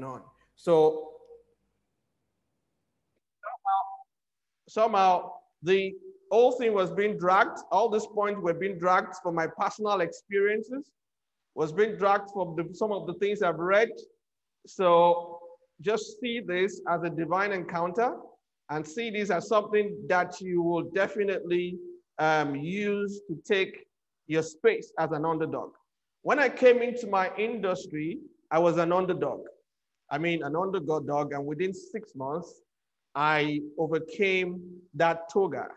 on. So somehow the whole thing was being dragged. All these points were being dragged from my personal experiences, was being dragged from some of the things I've read. So just see this as a divine encounter and see this as something that you will definitely use to take your space as an underdog. When I came into my industry, I was an underdog. I mean, an underdog, and within 6 months, I overcame that toga.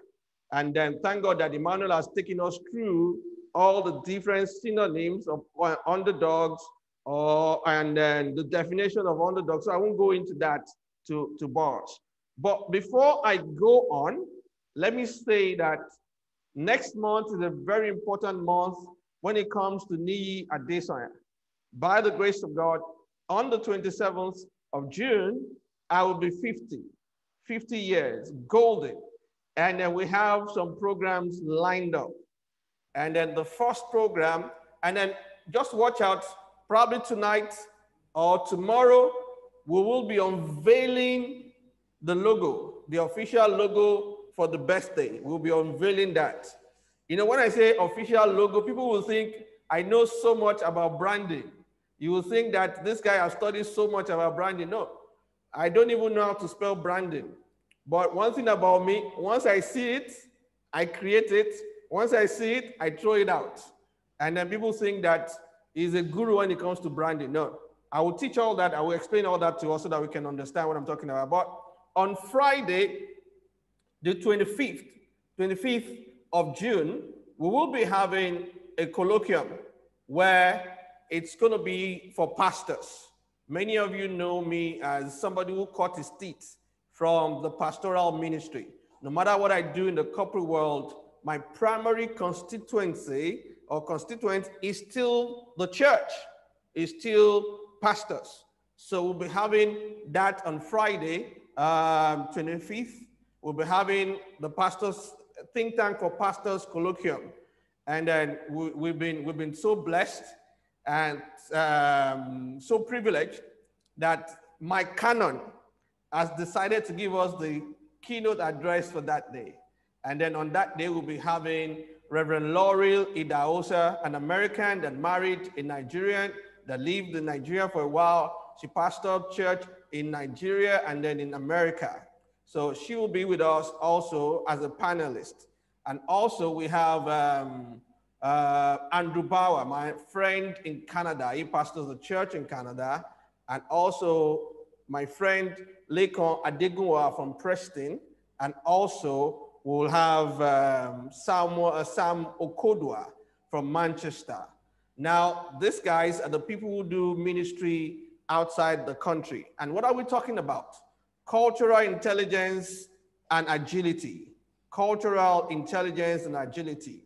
And then thank God that Emmanuel has taken us through all the different synonyms of underdogs and then the definition of underdogs. So I won't go into that to bars. But before I go on, let me say that next month is a very important month when it comes to Niyi Adesanya. By the grace of God, on the 27th of June, I will be 50 years, golden. And then we have some programs lined up. And then the first program, and then just watch out, probably tonight or tomorrow, we will be unveiling the logo, the official logo for the best day. We'll be unveiling that. You know, when I say official logo, people will think I know so much about branding. You will think that this guy has studied so much about branding. No, I don't even know how to spell branding. But one thing about me, once I see it, I create it. Once I see it, I throw it out. And then people think that he's a guru when it comes to branding. No, I will teach all that. I will explain all that to us so that we can understand what I'm talking about. But on Friday, the 25th of June, we will be having a colloquium where it's going to be for pastors. Many of you know me as somebody who cut his teeth from the pastoral ministry. No matter what I do in the corporate world, my primary constituency or constituent is still the church, is still pastors. So we'll be having that on Friday, 25th. We'll be having the pastors think tank for pastors colloquium, and then we've been so blessed and so privileged that Mike Cannon has decided to give us the keynote address for that day. And then on that day, we'll be having Reverend Laurel Idahosa, an American that married a Nigerian that lived in Nigeria for a while. She pastored church in Nigeria and then in America. So she will be with us also as a panelist. And also we have Andrew Bauer, my friend in Canada. He pastors a church in Canada. And also my friend Lekon Adegunwa from Preston. And also we'll have Sam Okodwa from Manchester. Now, these guys are the people who do ministry outside the country. And what are we talking about? Cultural intelligence and agility. Cultural intelligence and agility.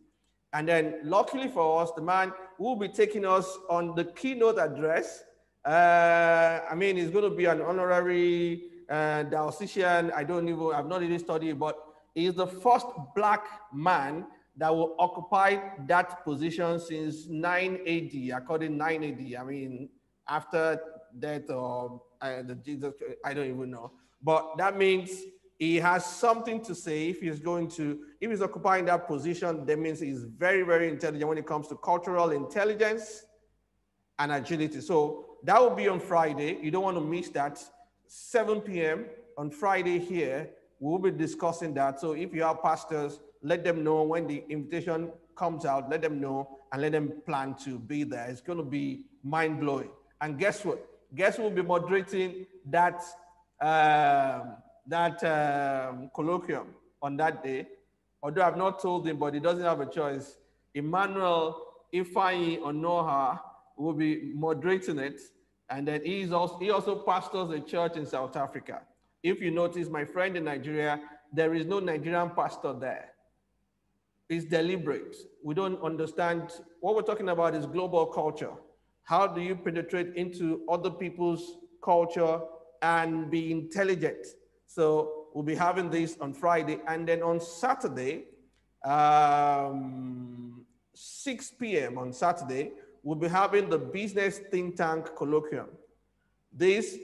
And then luckily for us, the man who will be taking us on the keynote address, I mean, he's going to be an honorary diocesan. I've not really studied, but he's the first Black man that will occupy that position since 9 AD, according to 9 AD. I mean, after death or the Jesus, I don't even know. But that means he has something to say if he's occupying that position. That means he's very, very intelligent when it comes to cultural intelligence and agility. So that will be on Friday. You don't want to miss that. 7 p.m. on Friday here. We'll be discussing that. So if you have pastors, let them know when the invitation comes out, let them know and let them plan to be there. It's going to be mind-blowing. And guess what? Guess who will be moderating that colloquium on that day? Although I've not told him, but he doesn't have a choice. Emmanuel Ifeanyi Onoha will be moderating it. And then he also pastors a church in South Africa. If you notice, my friend in Nigeria, there is no Nigerian pastor there. It's deliberate. We don't understand. What we're talking about is global culture. How do you penetrate into other people's culture and be intelligent? So we'll be having this on Friday. And then on Saturday, 6 p.m. on Saturday, we'll be having the business think tank colloquium. This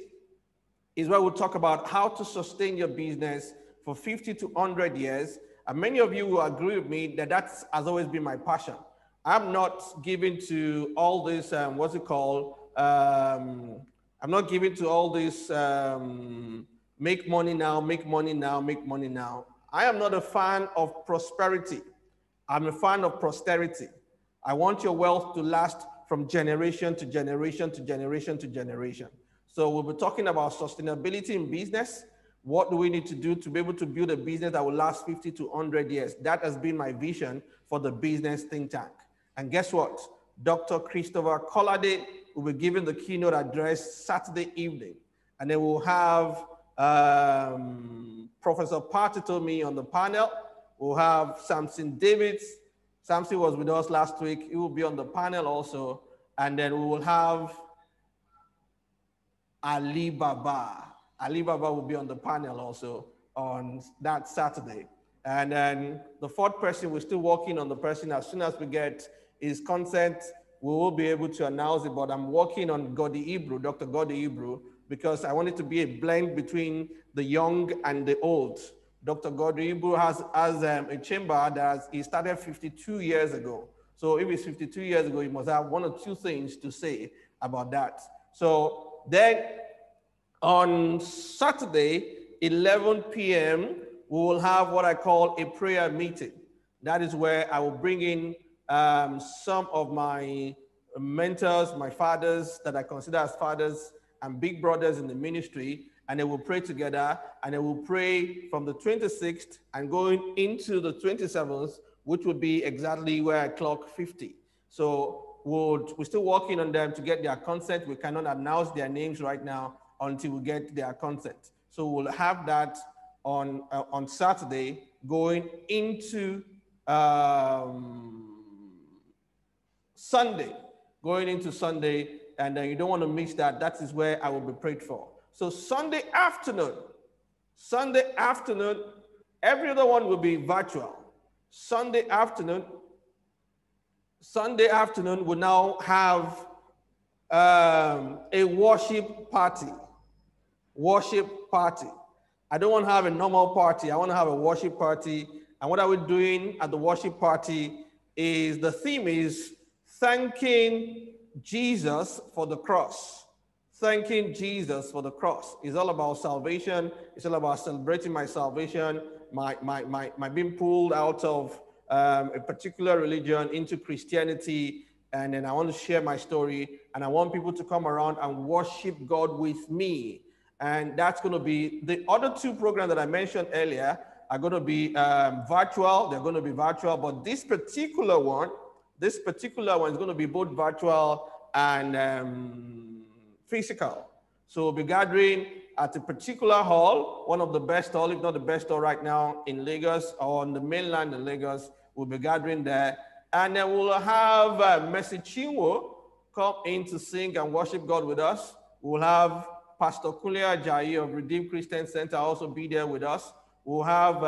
is where we'll talk about how to sustain your business for 50 to 100 years. And many of you will agree with me that that has always been my passion. I'm not given to all this, what's it called? I'm not given to all this make money now, make money now, make money now. I am not a fan of prosperity. I'm a fan of posterity. I want your wealth to last from generation to generation to generation to generation. So we'll be talking about sustainability in business. What do we need to do to be able to build a business that will last 50 to 100 years? That has been my vision for the business think tank. And guess what? Dr. Christopher Collade will be giving the keynote address Saturday evening. And then we'll have Professor Partitomi on the panel. We'll have Samson Davids. Samson was with us last week. He will be on the panel also. And then we will have Ali Baba. Ali Baba will be on the panel also on that Saturday. And then the fourth person, we're still working on the person. As soon as we get his consent, we will be able to announce it. But I'm working on Godi Ibru, Dr. Godi Ibru, because I want it to be a blend between the young and the old. Dr. Godi Ibru has a chamber that he started 52 years ago. So if it's 52 years ago, he must have one or two things to say about that. So then on Saturday, 11 p.m., we will have what I call a prayer meeting. That is where I will bring in some of my mentors, my fathers that I consider as fathers and big brothers in the ministry, and they will pray together, and they will pray from the 26th and going into the 27th, which would be exactly where I clock 50. So we're still working on them to get their consent. We cannot announce their names right now until we get their consent. So we'll have that on Saturday going into Sunday, and you don't want to miss that. That is where I will be prayed for. So Sunday afternoon, every other one will be virtual. Sunday afternoon, we'll now have a worship party. I don't want to have a normal party. I want to have a worship party. And what are we doing at the worship party is the theme is thanking Jesus for the cross. Thanking Jesus for the cross. It's all about salvation. It's all about celebrating my salvation, my being pulled out of a particular religion into Christianity. And then I want to share my story, and I want people to come around and worship God with me. And that's going to be the other two programs that I mentioned earlier are going to be virtual. They're going to be virtual, but this particular one is going to be both virtual and physical. So we'll be gathering at a particular hall, one of the best hall, if not the best hall right now in Lagos or on the mainland in Lagos. We'll be gathering there. And then we'll have Mercy Chinwo come in to sing and worship God with us. We'll have Pastor Kulia Ajayi of Redeemed Christian Center also be there with us. We'll have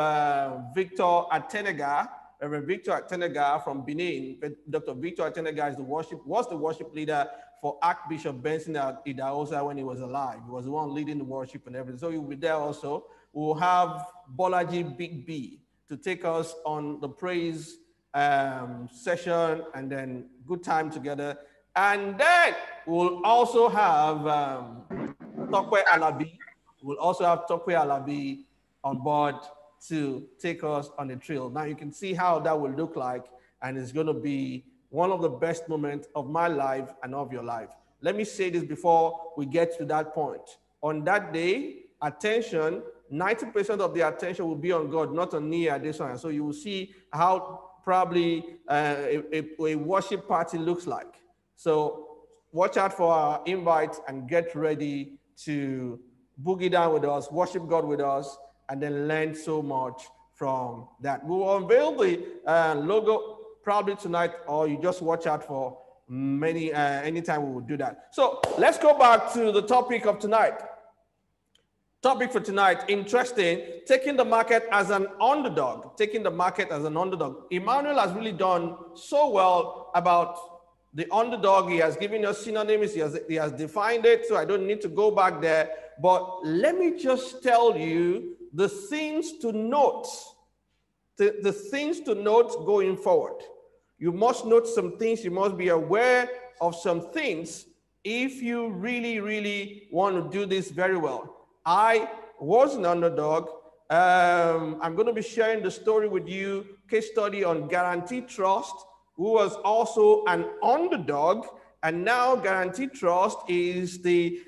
Victor Atenega, Reverend Victor Atenega from Benin. Dr. Victor Atenega was the worship leader for Archbishop Benson Idahosa when he was alive. He was the one leading the worship and everything. So he'll be there also. We'll have Bolaji Big B to take us on the praise session and then good time together. And then we'll also have Tokwe Alabi. We'll also have Tokwe Alabi on board to take us on the trail. Now you can see how that will look like, and it's going to be one of the best moments of my life and of your life. Let me say this before we get to that point. On that day, attention, 90% of the attention will be on God, not on Nia this one. So you will see how probably a worship party looks like. So watch out for our invite and get ready to boogie down with us, worship God with us, and then learn so much from that. We will unveil the logo probably tonight, or you just watch out for many, anytime we will do that. So let's go back to the topic of tonight. Topic for tonight, interesting, taking the market as an underdog. Taking the market as an underdog. Emmanuel has really done so well about The underdog, he has given us synonyms, he has defined it, so I don't need to go back there. But let me just tell you the things to note, the things to note going forward. You must note some things, you must be aware of some things if you really, really want to do this very well. I was an underdog. I'm going to be sharing the story with you, case study on Guaranteed Trust, who was also an underdog. And now Guaranteed Trust is the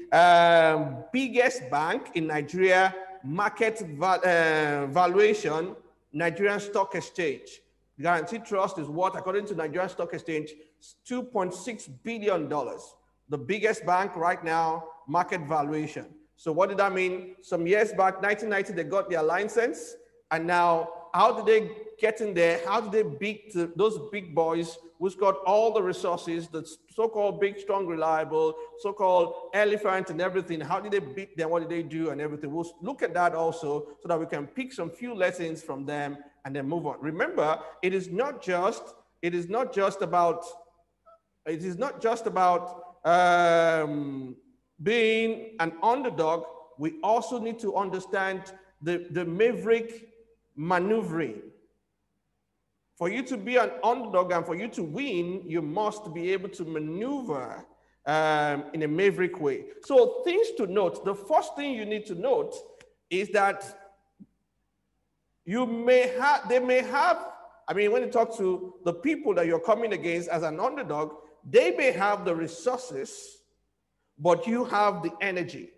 biggest bank in Nigeria, market valuation, Nigerian Stock Exchange. Guaranteed Trust is what, according to Nigerian Stock Exchange, $2.6 billion. The biggest bank right now, market valuation. So what did that mean? Some years back, 1990, they got their license. And now, how did they get in there? How did they beat those big boys who's got all the resources, the so-called big, strong, reliable, so-called elephant and everything? How did they beat them? What did they do and everything? We'll look at that also so that we can pick some few lessons from them and then move on. Remember, it is not just about being an underdog. We also need to understand the maverick maneuvering. For you to be an underdog and for you to win, you must be able to maneuver in a maverick way. So things to note. The first thing you need to note is that they may have, I mean, when you talk to the people that you're coming against as an underdog, they may have the resources, but you have the energy.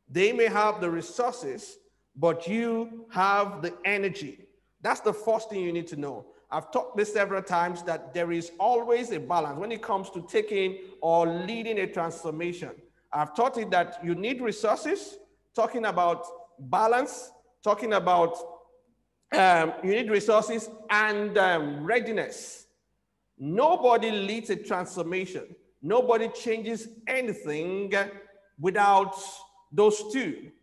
They may have the resources, but you have the energy. That's the first thing you need to know. I've talked this several times that there is always a balance when it comes to taking or leading a transformation. I've taught it that you need resources, talking about balance, talking about you need resources and readiness. Nobody leads a transformation. Nobody changes anything without those two.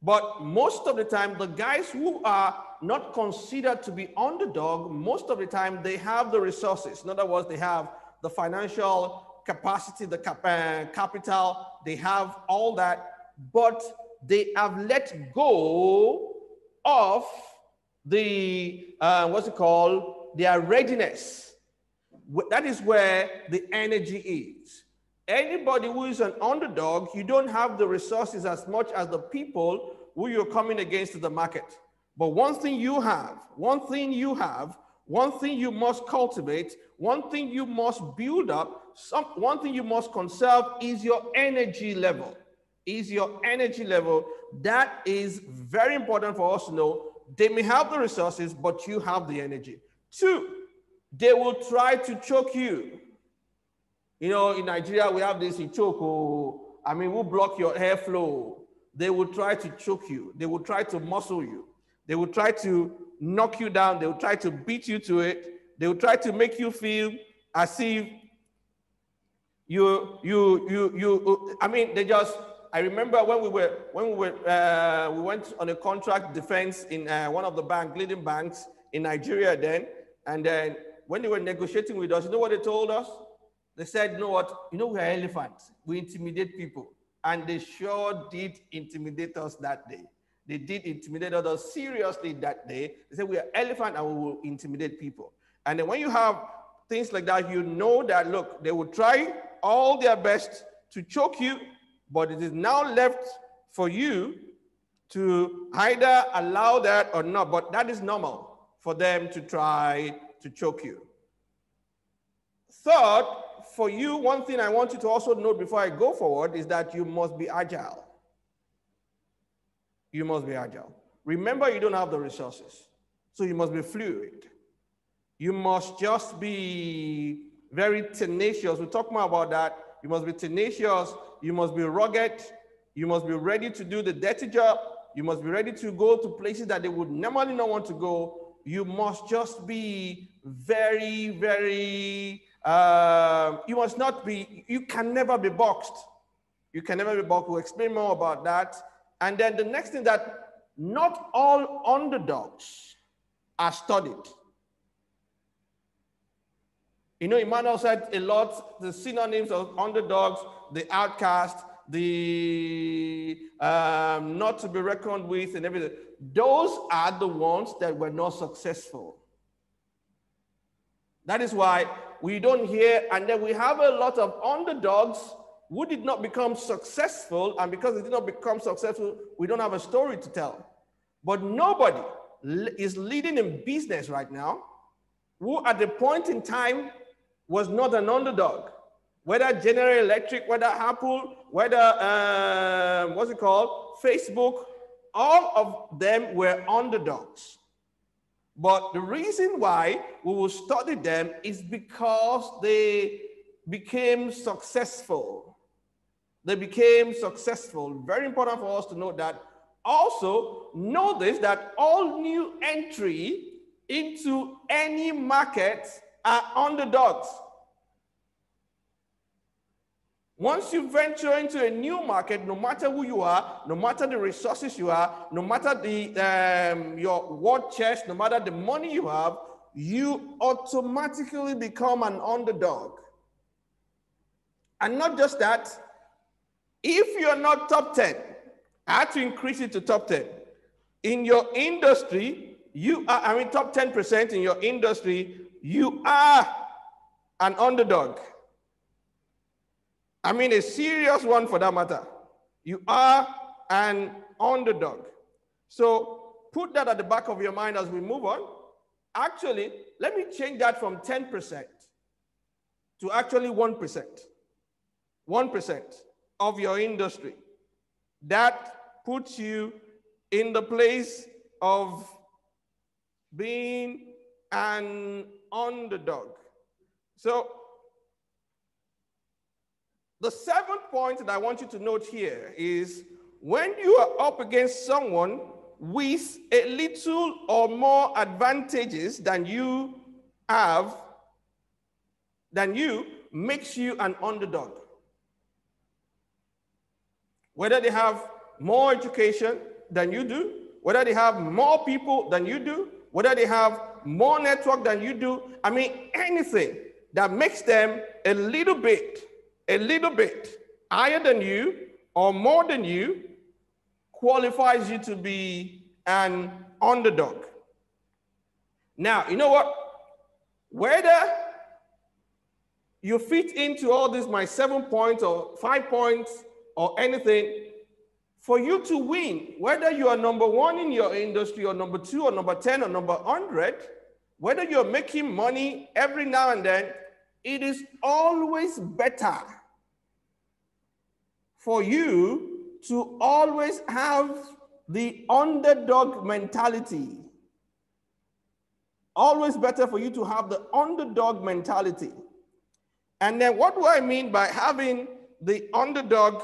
But most of the time, the guys who are not considered to be underdog, most of the time they have the resources. In other words, they have the financial capacity, the capital, they have all that, but they have let go of the, their readiness. That is where the energy is. Anybody who is an underdog, you don't have the resources as much as the people who you're coming against in the market. But one thing you must cultivate, one thing you must build up, one thing you must conserve is your energy level. That is very important for us to know. They may have the resources, but you have the energy. 2, they will try to choke you. You know, in Nigeria, we have this ichoko. I mean, we'll block your airflow. They will try to choke you. They will try to muscle you. They will try to knock you down. They will try to beat you to it. They will try to make you feel as if I mean, they just, I remember when we went on a contract defense in one of the leading banks in Nigeria then, and then when they were negotiating with us, you know what they told us? They said, you know what, you know, we're elephants, we intimidate people. And they sure did intimidate us that day. They did intimidate us seriously that day. They said, we are elephant and we will intimidate people. And then when you have things like that, you know that, look, they will try all their best to choke you, but it is now left for you to either allow that or not. But that is normal for them to try to choke you. Third, for you, one thing I want you to also note before I go forward is that you must be agile. You must be agile. Remember, you don't have the resources, so you must be fluid. You must just be very tenacious. We'll talk more about that. You must be tenacious. You must be rugged. You must be ready to do the dirty job. You must be ready to go to places that they would normally not want to go. You must just be very, very, you must not be, you can never be boxed. You can never be boxed. We'll explain more about that. And then the next thing, that not all underdogs are studied. You know, Emmanuel said a lot, the synonyms of underdogs, the outcast, the not to be reckoned with and everything. Those are the ones that were not successful. That is why we don't hear, and then we have a lot of underdogs who did not become successful, and because they did not become successful, we don't have a story to tell. But nobody is leading in business right now who at the point in time was not an underdog. Whether General Electric, whether Apple, whether, what's it called, Facebook, all of them were underdogs. But the reason why we will study them is because they became successful. They became successful. Very important for us to note that. Also, notice that all new entry into any market are underdogs. Once you venture into a new market, no matter who you are, no matter the resources you are, no matter the your war chest, no matter the money you have, you automatically become an underdog. And not just that, if you're not top 10, I had to increase it to top 10. In your industry, you are, I mean, top 10% in your industry, you are an underdog. I mean, a serious one for that matter. You are an underdog. So put that at the back of your mind as we move on. Actually, let me change that from 10% to actually 1%. 1% of your industry. That puts you in the place of being an underdog. So the seventh point that I want you to note here is when you are up against someone with a little or more advantages than you have, makes you an underdog. Whether they have more education than you do, whether they have more people than you do, whether they have more network than you do, I mean, anything that makes them a little bit higher than you or more than you qualifies you to be an underdog. Now, you know what? Whether you fit into all this, my 7 points or 5 points or anything, for you to win, whether you are number 1 in your industry or number 2 or number 10 or number 100, whether you're making money every now and then, it is always better for you to always have the underdog mentality. Always better for you to have the underdog mentality. And then what do I mean by having the underdog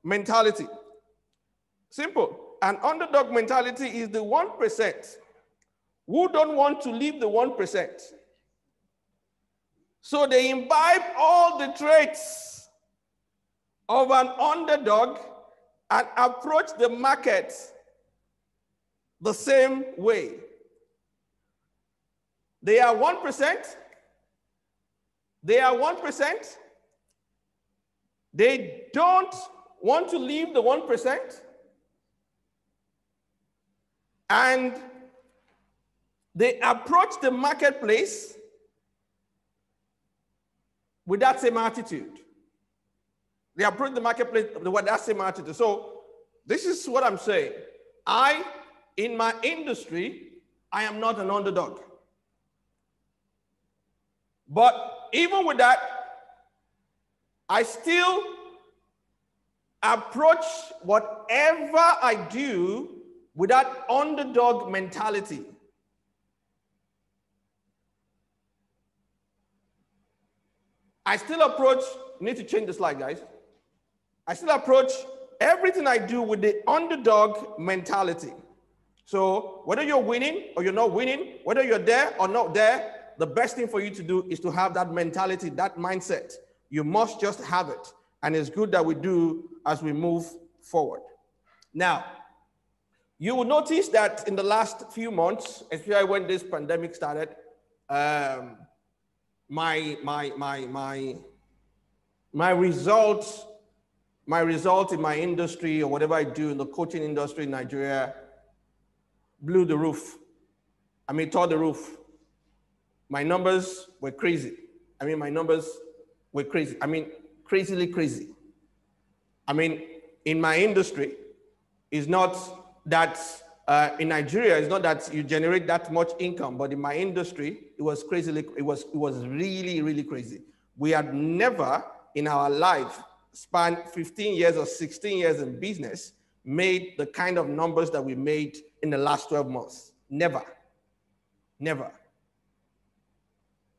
mentality? Simple. An underdog mentality is the 1% who don't want to leave the 1%. So they imbibe all the traits of an underdog and approach the market the same way. They are 1%. They are 1%. They don't want to leave the 1%. And they approach the marketplace with that same attitude. They approach the marketplace with that same attitude. So this is what I'm saying. In my industry, I am not an underdog. But even with that, I still approach whatever I do with that underdog mentality. I still approach, you need to change the slide, guys. I still approach everything I do with the underdog mentality. So whether you're winning or you're not winning, whether you're there or not there, the best thing for you to do is to have that mentality, that mindset. You must just have it. And it's good that we do as we move forward. Now, you will notice that in the last few months, especially when this pandemic started, my result in my industry or whatever I do in the coaching industry in Nigeria blew the roof. I mean, tore the roof. My numbers were crazy. I mean, my numbers were crazy. I mean, crazily crazy. I mean, in my industry, it's not that, in Nigeria, it's not that you generate that much income, but in my industry, it was crazily, it was really, really crazy. We had never in our life spanned 15 years or 16 years in business, made the kind of numbers that we made in the last 12 months. Never, never.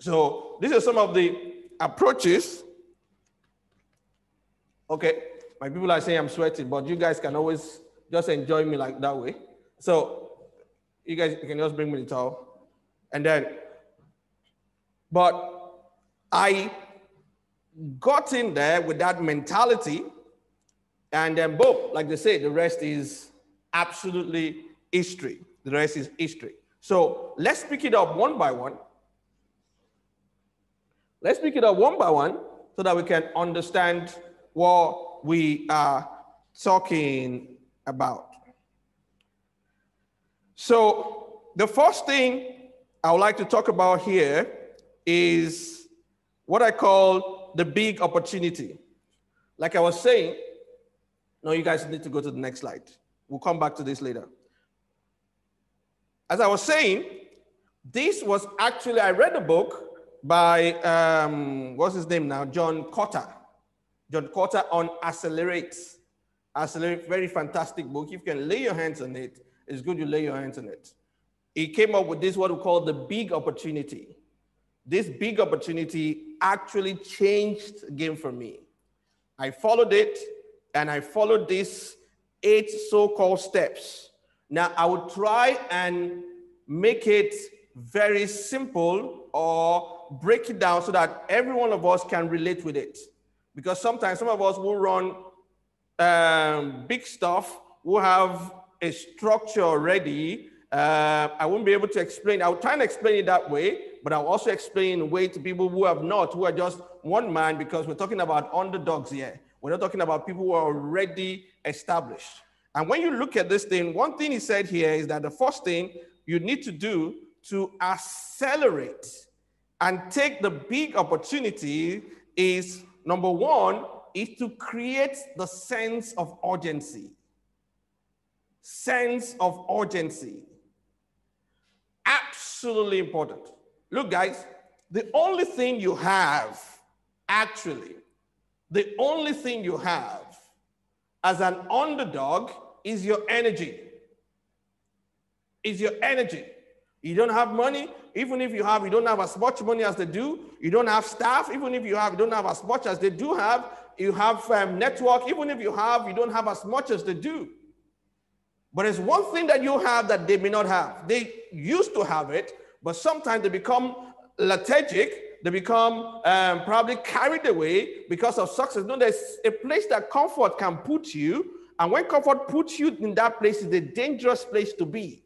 So these are some of the approaches. Okay, my people are saying I'm sweating, but you guys can always just enjoy me like that way. So you guys can just bring me the towel. And then, but I got in there with that mentality, and then boom, like they say, the rest is absolutely history. The rest is history. So let's pick it up one by one. Let's pick it up one by one so that we can understand what we are talking about. So the first thing I would like to talk about here is what I call the big opportunity. Like I was saying, no, you guys need to go to the next slide. We'll come back to this later. As I was saying, this was actually, I read a book by, what's his name now? John Cotter. John Cotter on Accelerate. Accelerate, very fantastic book. If you can lay your hands on it, it's good you lay your hands on it. He came up with this, what we call the big opportunity. This big opportunity actually changed the game for me. I followed it, and I followed these 8 so-called steps. Now, I would try and make it very simple or break it down so that every one of us can relate with it. Because sometimes some of us will run big stuff, will have a structure already. I won't be able to explain. I'll try and explain it that way, but I'll also explain in a way to people who have not, who are just one man, because we're talking about underdogs here. We're not talking about people who are already established. And when you look at this thing, one thing he said here is that the first thing you need to do to accelerate and take the big opportunity is, number one, is to create the sense of urgency. Sense of urgency. Absolutely important. Look, guys, the only thing you have, actually, the only thing you have as an underdog is your energy. Is your energy. You don't have money. Even if you have, you don't have as much money as they do. You don't have staff. Even if you have, you don't have as much as they do have. You have network. Even if you have, you don't have as much as they do. But there's one thing that you have that they may not have. They used to have it, but sometimes they become lethargic. They become probably carried away because of success. No, there's a place that comfort can put you. And when comfort puts you in that place, it's a dangerous place to be.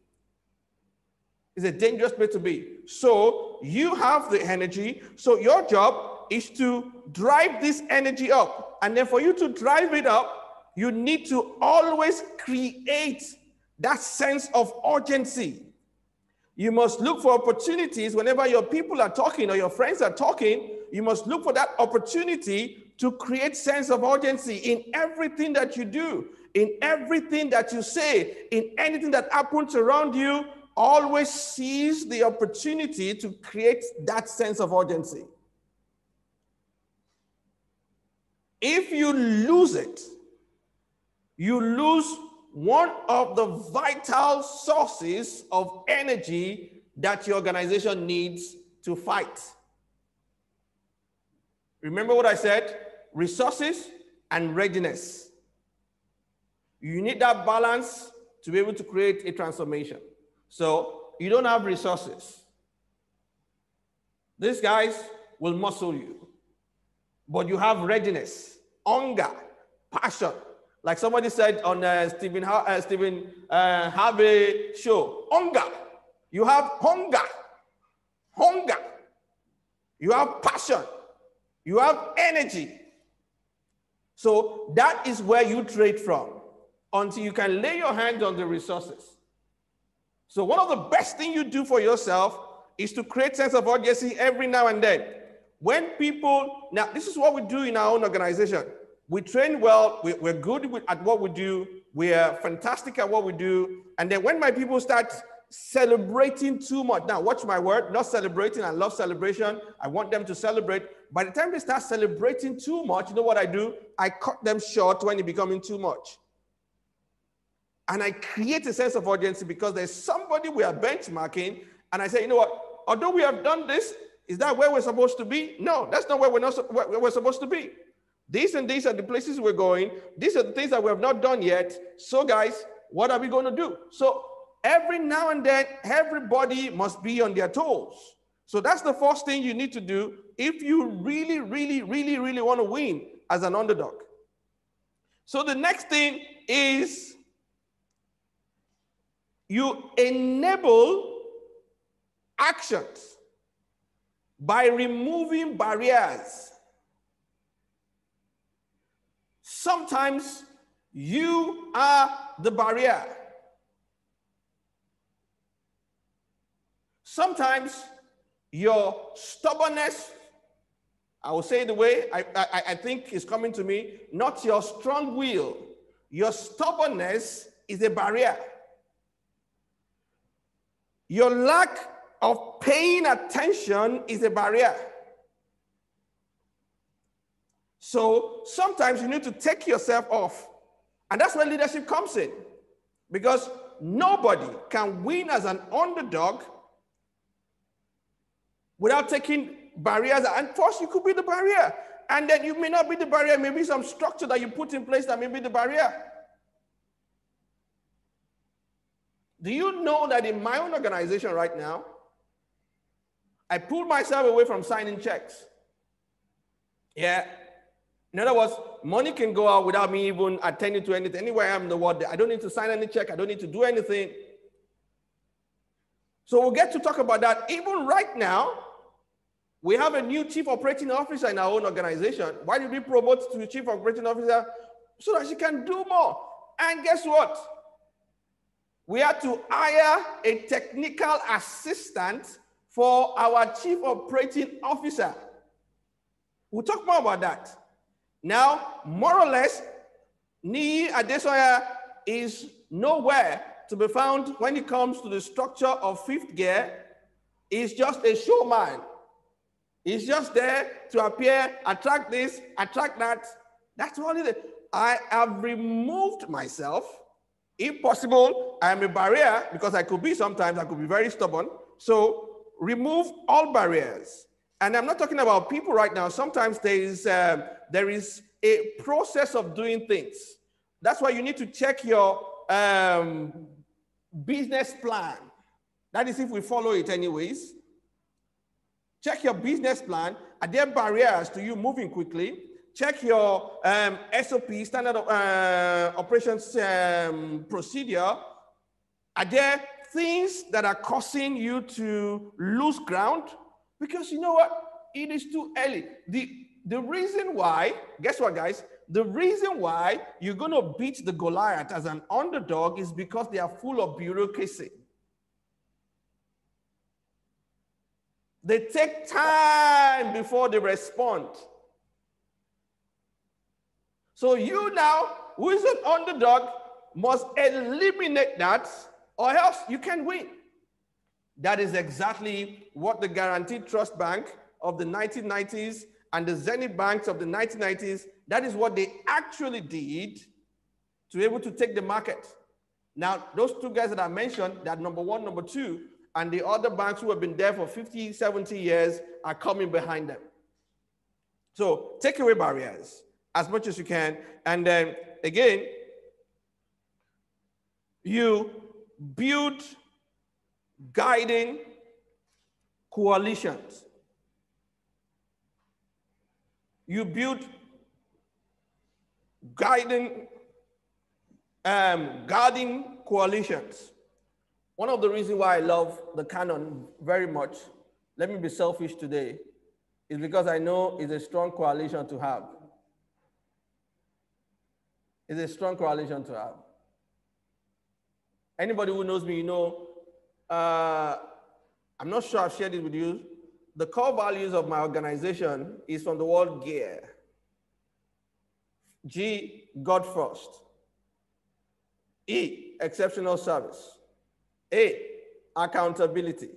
It's a dangerous place to be. So you have the energy. So your job is to drive this energy up. And then for you to drive it up, you need to always create that sense of urgency. You must look for opportunities whenever your people are talking or your friends are talking. You must look for that opportunity to create sense of urgency in everything that you do, in everything that you say, in anything that happens around you. Always seize the opportunity to create that sense of urgency. If you lose it, you lose one of the vital sources of energy that your organization needs to fight. Remember what I said? Resources and readiness. You need that balance to be able to create a transformation. So you don't have resources. These guys will muscle you, but you have readiness, hunger, passion. Like somebody said on Stephen Harvey show, hunger. You have hunger, hunger. You have passion. You have energy. So that is where you trade from until you can lay your hands on the resources. So one of the best things you do for yourself is to create sense of urgency every now and then. When people, now this is what we do in our own organization. We train well, we're good at what we do, we are fantastic at what we do, and then when my people start celebrating too much, now watch my word, not celebrating, I love celebration, I want them to celebrate. By the time they start celebrating too much, you know what I do? I cut them short when it's becoming too much. And I create a sense of urgency because there's somebody we are benchmarking, and I say, you know what, although we have done this, is that where we're supposed to be? No, that's not where we're supposed to be. These and these are the places we're going. These are the things that we have not done yet. So guys, what are we going to do? So every now and then, everybody must be on their toes. So that's the first thing you need to do if you really, really, really, really want to win as an underdog. So the next thing is you enable actions by removing barriers. Sometimes you are the barrier. Sometimes your stubbornness, I will say it the way I think is coming to me, not your strong will. Your stubbornness is a barrier. Your lack of paying attention is a barrier. So sometimes you need to take yourself off. And that's where leadership comes in. Because nobody can win as an underdog without taking barriers. And first, you could be the barrier. And then you may not be the barrier. Maybe some structure that you put in place that may be the barrier. Do you know that in my own organization right now, I pulled myself away from signing checks? Yeah. In other words, money can go out without me even attending to anything. Anywhere I am in the world, I don't need to sign any check. I don't need to do anything. So we'll get to talk about that. Even right now, we have a new chief operating officer in our own organization. Why did we promote to chief operating officer? So that she can do more. And guess what? We had to hire a technical assistant for our chief operating officer. We'll talk more about that. Now, more or less, Niyi Adesoya is nowhere to be found when it comes to the structure of fifth gear. He's just a showman. He's just there to appear, attract this, attract that. That's all it is. I have removed myself. If possible, I am a barrier because I could be sometimes, I could be very stubborn. So remove all barriers. And I'm not talking about people right now. Sometimes there is a process of doing things. That's why you need to check your business plan. That is if we follow it anyways. Check your business plan. Are there barriers to you moving quickly? Check your SOP, standard operations procedure. Are there things that are causing you to lose ground? Because you know what? It is too early. The reason why, guess what, guys? The reason why you're going to beat the Goliath as an underdog is because they are full of bureaucracy. They take time before they respond. So you now, who is an underdog, must eliminate that, or else you can win. That is exactly what the Guaranteed Trust Bank of the 1990s and the Zenith banks of the 1990s, that is what they actually did to be able to take the market. Now, those two guys that I mentioned, that number one, number two, and the other banks who have been there for 50, 70 years are coming behind them. So take away barriers as much as you can. And then again, you build guiding coalitions. You build guarding coalitions. One of the reasons why I love the canon very much, let me be selfish today, It's because I know it's a strong coalition to have. It's a strong coalition to have. Anybody who knows me, you know, I'm not sure I've shared it with you. The core values of my organization is from the word gear. G, God first. E, exceptional service. A, accountability.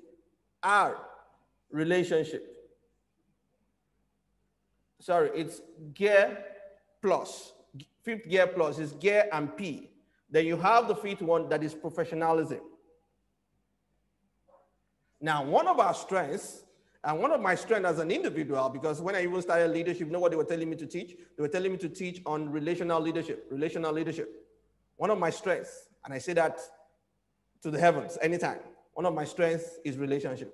R, relationship. Sorry, it's gear plus. Fifth gear plus is gear and P. Then you have the fifth one that is professionalism. Now, one of our strengths, and one of my strengths as an individual, because when I even started leadership, you know what they were telling me to teach? They were telling me to teach on relational leadership, relational leadership. One of my strengths, and I say that to the heavens anytime, one of my strengths is relationship.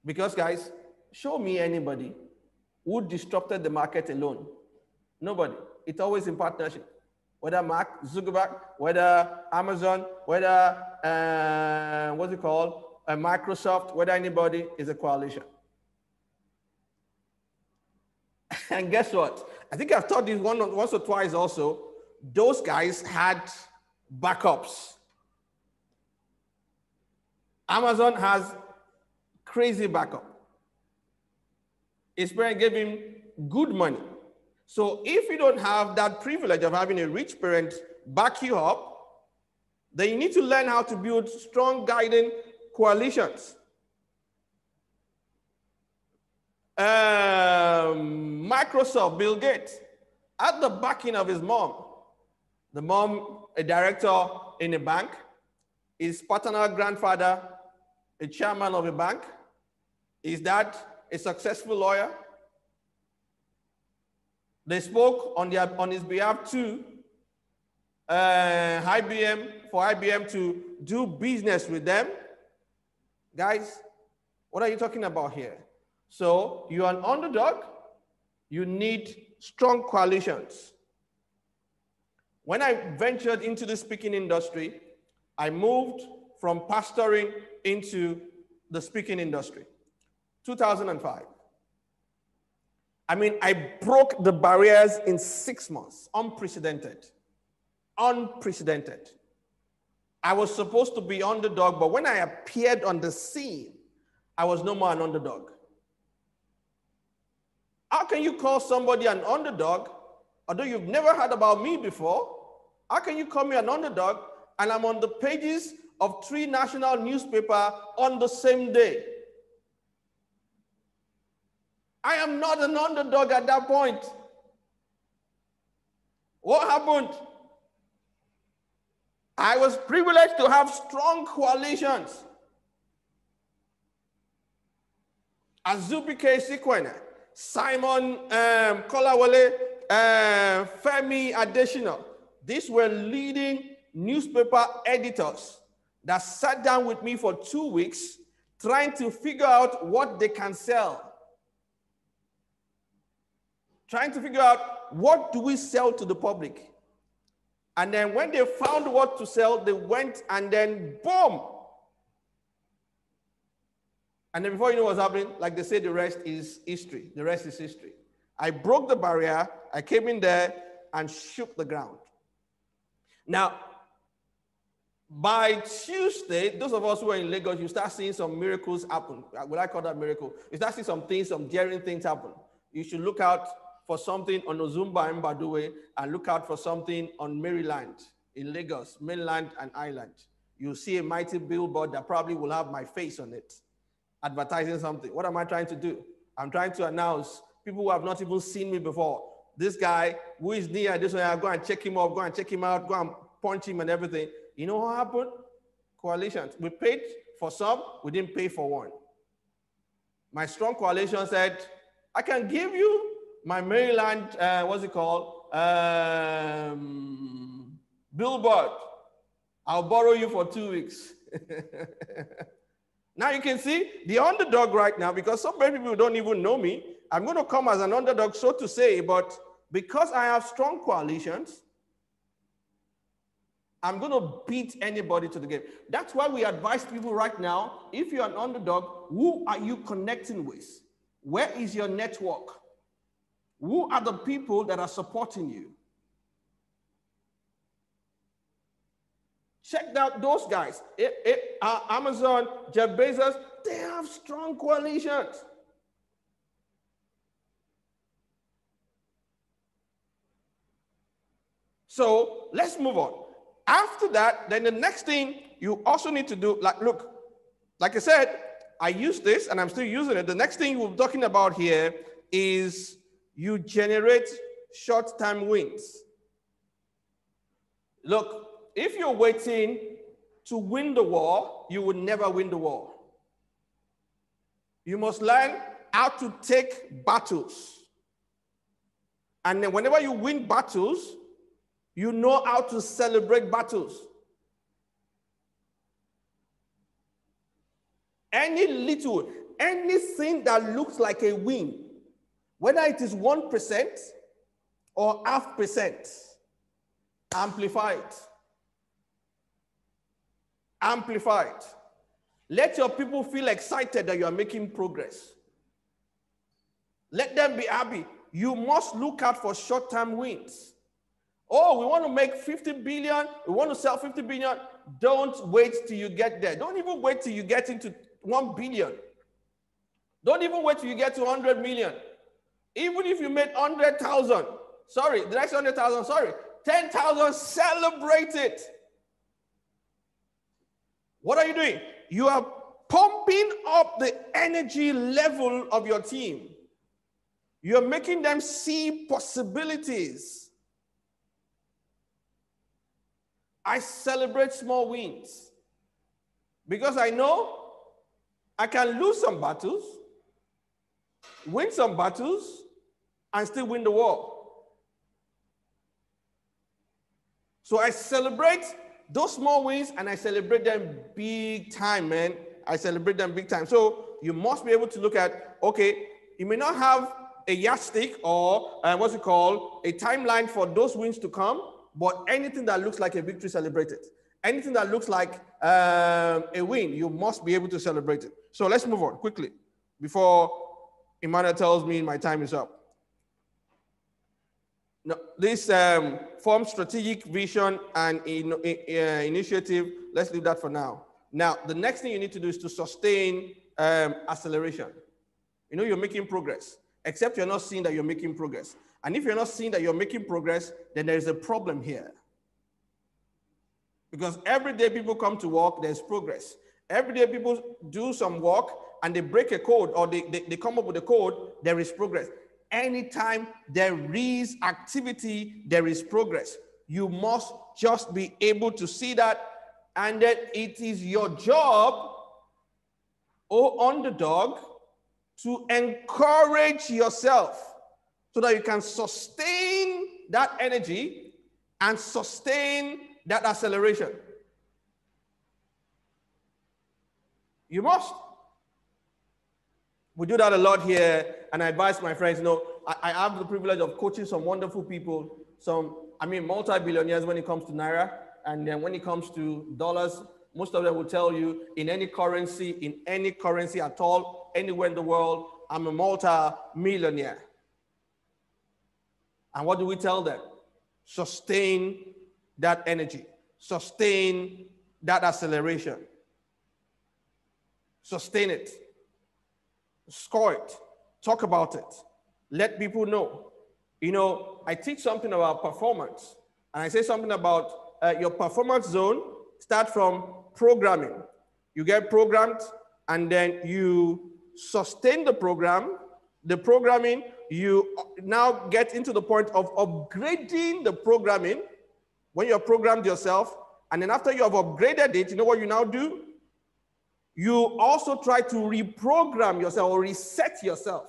Because guys, show me anybody who disrupted the market alone. Nobody. It's always in partnership. Whether Mark Zuckerberg, whether Amazon, whether, what's it called? Microsoft, whether anybody, is a coalition. And guess what? I think I've taught this once or twice also. Those guys had backups. Amazon has crazy backup. His parent gave him good money. So if you don't have that privilege of having a rich parent back you up, then you need to learn how to build strong guiding coalitions. Microsoft, Bill Gates, at the backing of his mom. The mom, a director in a bank, his paternal grandfather, a chairman of a bank, his dad, a successful lawyer. They spoke on his behalf to IBM, for IBM to do business with them. Guys, what are you talking about here? So you're an underdog, you need strong coalitions. When I ventured into the speaking industry, I moved from pastoring into the speaking industry. 2005. I mean, I broke the barriers in 6 months. Unprecedented. Unprecedented. I was supposed to be underdog, but when I appeared on the scene, I was no more an underdog. How can you call somebody an underdog, although you've never heard about me before? How can you call me an underdog and I'm on the pages of 3 national newspapers on the same day? I am not an underdog at that point. What happened? I was privileged to have strong coalitions. Azubike Sikwena, Simon Kolawole, Femi Adesina. These were leading newspaper editors that sat down with me for 2 weeks trying to figure out what they can sell. Trying to figure out what do we sell to the public. And then when they found what to sell, they went and then boom. And then before you know what's happening, like they say, the rest is history. The rest is history. I broke the barrier. I came in there and shook the ground. Now, by Tuesday, those of us who are in Lagos, you start seeing some miracles happen. Would I call that miracle? You start seeing some things, some daring things happen. You should look out for something on Ozumba and Baduwe, and look out for something on Maryland, in Lagos, mainland and island. You'll see a mighty billboard that probably will have my face on it, advertising something. What am I trying to do? I'm trying to announce people who have not even seen me before. This guy who is near this one, go and check him up, go and check him out, go and punch him and everything. You know what happened? Coalitions. We paid for some, we didn't pay for one. My strong coalition said, I can give you my Maryland, what's it called? Billboard. I'll borrow you for 2 weeks. Now you can see the underdog right now, because so many people don't even know me. I'm going to come as an underdog, so to say, but because I have strong coalitions, I'm going to beat anybody to the game. That's why we advise people right now, if you're an underdog, who are you connecting with? Where is your network? Who are the people that are supporting you? Check out those guys. Amazon, Jeff Bezos, they have strong coalitions. So let's move on. After that, then the next thing you also need to do, look, like I said, I use this and I'm still using it. The next thing we're talking about here is you generate short-term wins. Look, if you're waiting to win the war, you will never win the war. You must learn how to take battles. And then whenever you win battles, you know how to celebrate battles. Anything that looks like a win, whether it is 1% or 0.5%, amplify it. Amplify it. Let your people feel excited that you are making progress. Let them be happy. You must look out for short-term wins. Oh, we want to make 50 billion. We want to sell 50 billion. Don't wait till you get there. Don't even wait till you get into 1 billion. Don't even wait till you get to 100 million. Even if you made 100,000, sorry, the next 100,000, sorry, 10,000, celebrate it. What are you doing? You are pumping up the energy level of your team. You're making them see possibilities. I celebrate small wins because I know I can lose some battles, win some battles, and still win the war. So I celebrate those small wins and I celebrate them big time, man. I celebrate them big time. So you must be able to look at, okay, you may not have a yardstick or a timeline for those wins to come, but anything that looks like a victory, celebrate it. Anything that looks like a win, you must be able to celebrate it. So let's move on quickly before Emmanuel tells me my time is up. Now, this form strategic vision and initiative, let's leave that for now. Now, the next thing you need to do is to sustain acceleration. You know you're making progress, except you're not seeing that you're making progress. And if you're not seeing that you're making progress, then there is a problem here. Because every day people come to work, there's progress. Every day people do some work and they break a code or they come up with a code, there is progress. Anytime there is activity, there is progress. You must just be able to see that. And then it is your job, underdog, to encourage yourself so that you can sustain that energy and sustain that acceleration. You must. We do that a lot here, and I advise my friends, I have the privilege of coaching some wonderful people, multi-billionaires when it comes to Naira, and then when it comes to dollars, most of them will tell you in any currency at all, anywhere in the world, I'm a multi-millionaire. And what do we tell them? Sustain that energy. Sustain that acceleration. Sustain it. Score it. Talk about it. Let people know. I teach something about performance. And I say something about your performance zone. Start from programming. You get programmed, and then you sustain the program. The programming, you now get into the point of upgrading the programming when you're programmed yourself. And then after you have upgraded it, you know what you now do? You also try to reprogram yourself or reset yourself.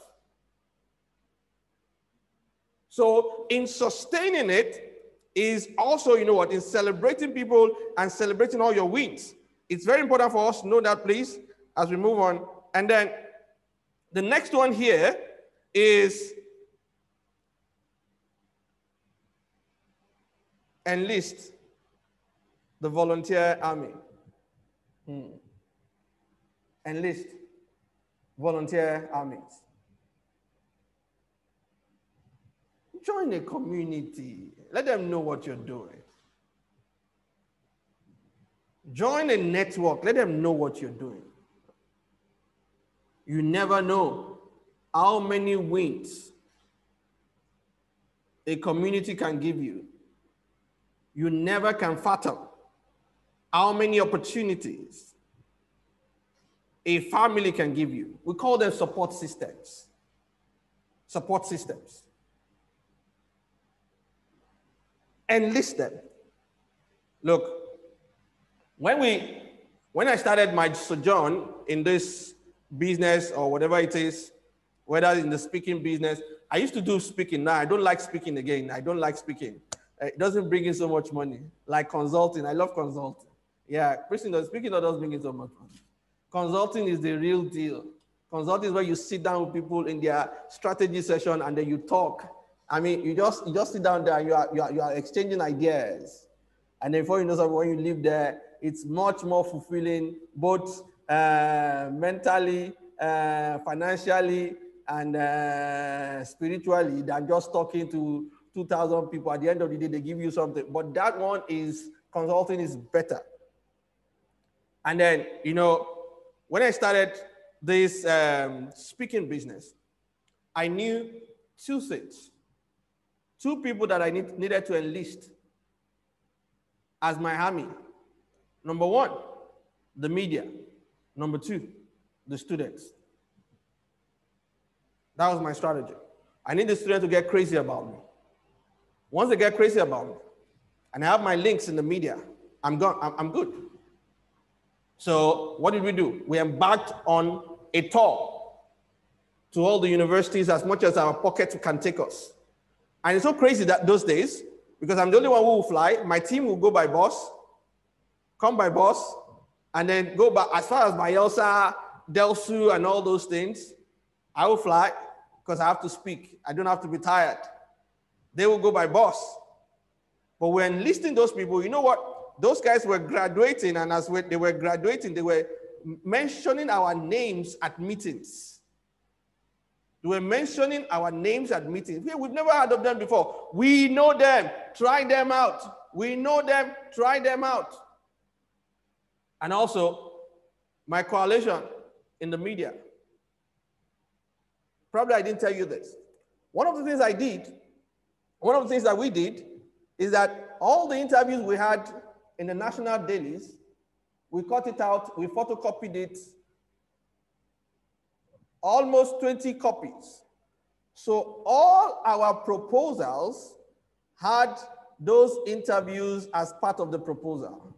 So in sustaining it is also, in celebrating people and celebrating all your wins. It's very important for us to know that, please, as we move on. And then the next one here is enlist. the volunteer army. Enlist volunteer armies. Join a community. Let them know what you're doing. Join a network. Let them know what you're doing. You never know how many wins a community can give you. You never can fathom how many opportunities a family can give you. We call them support systems. Support systems. Enlist them. Look, when I started my sojourn in this business or whatever it is, whether in the speaking business, I used to do speaking. Now I don't like speaking again. I don't like speaking. It doesn't bring in so much money. Like consulting, I love consulting. Yeah, speaking doesn't bring in so much money. Consulting is the real deal. Consulting is where you sit down with people in their strategy session and then you talk. I mean, you just sit down there and you are exchanging ideas. And then before you know something, when you live there, it's much more fulfilling, both mentally, financially, and spiritually than just talking to 2,000 people. At the end of the day, they give you something. But that one is, consulting is better. And then, you know, when I started this speaking business, I knew two things. Two people that I needed to enlist as my army. Number one, the media. Number two, the students. That was my strategy. I need the students to get crazy about me. Once they get crazy about me, and I have my links in the media, I'm good. So what did we do? We embarked on a tour to all the universities as much as our pockets can take us. And it's so crazy that those days, because I'm the only one who will fly, my team will go by bus, come by bus, and then go back as far as Bayelsa, Delsu, and all those things. I will fly because I have to speak. I don't have to be tired. They will go by bus. But we're enlisting those people. You know what? Those guys were graduating, and as they were graduating, they were mentioning our names at meetings. They were mentioning our names at meetings. Yeah, we've never heard of them before. We know them. Try them out. We know them. Try them out. And also, my coalition in the media. Probably I didn't tell you this. One of the things that we did is that all the interviews we had in the national dailies, we cut it out, we photocopied it, almost 20 copies. So all our proposals had those interviews as part of the proposal.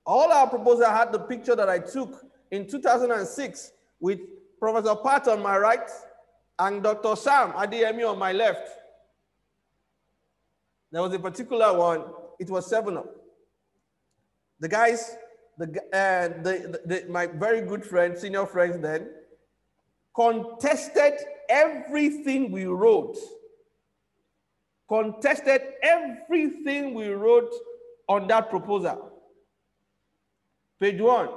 All our proposals had the picture that I took in 2006 with Professor Pat on my right and Dr. Sam Adeyemi on my left. There was a particular one, it was 7-up. The guys, my very good friends, senior friends then, contested everything we wrote. Contested everything we wrote on that proposal. Page 1,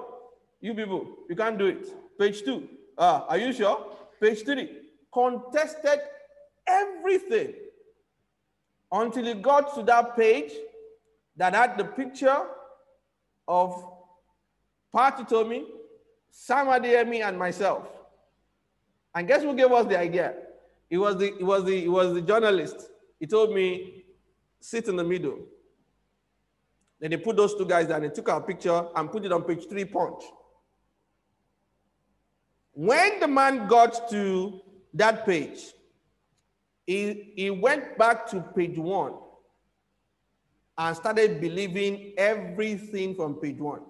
you people, you can't do it. Page 2, are you sure? Page 3, contested everything until it got to that page that had the picture of Pat Utomi, Sam Adeyemi, and myself. And guess who gave us the idea? It was the journalist. He told me, sit in the middle. Then they put those two guys there and they took our picture and put it on page 3 punch. When the man got to that page, he went back to page 1 and started believing everything from page 1.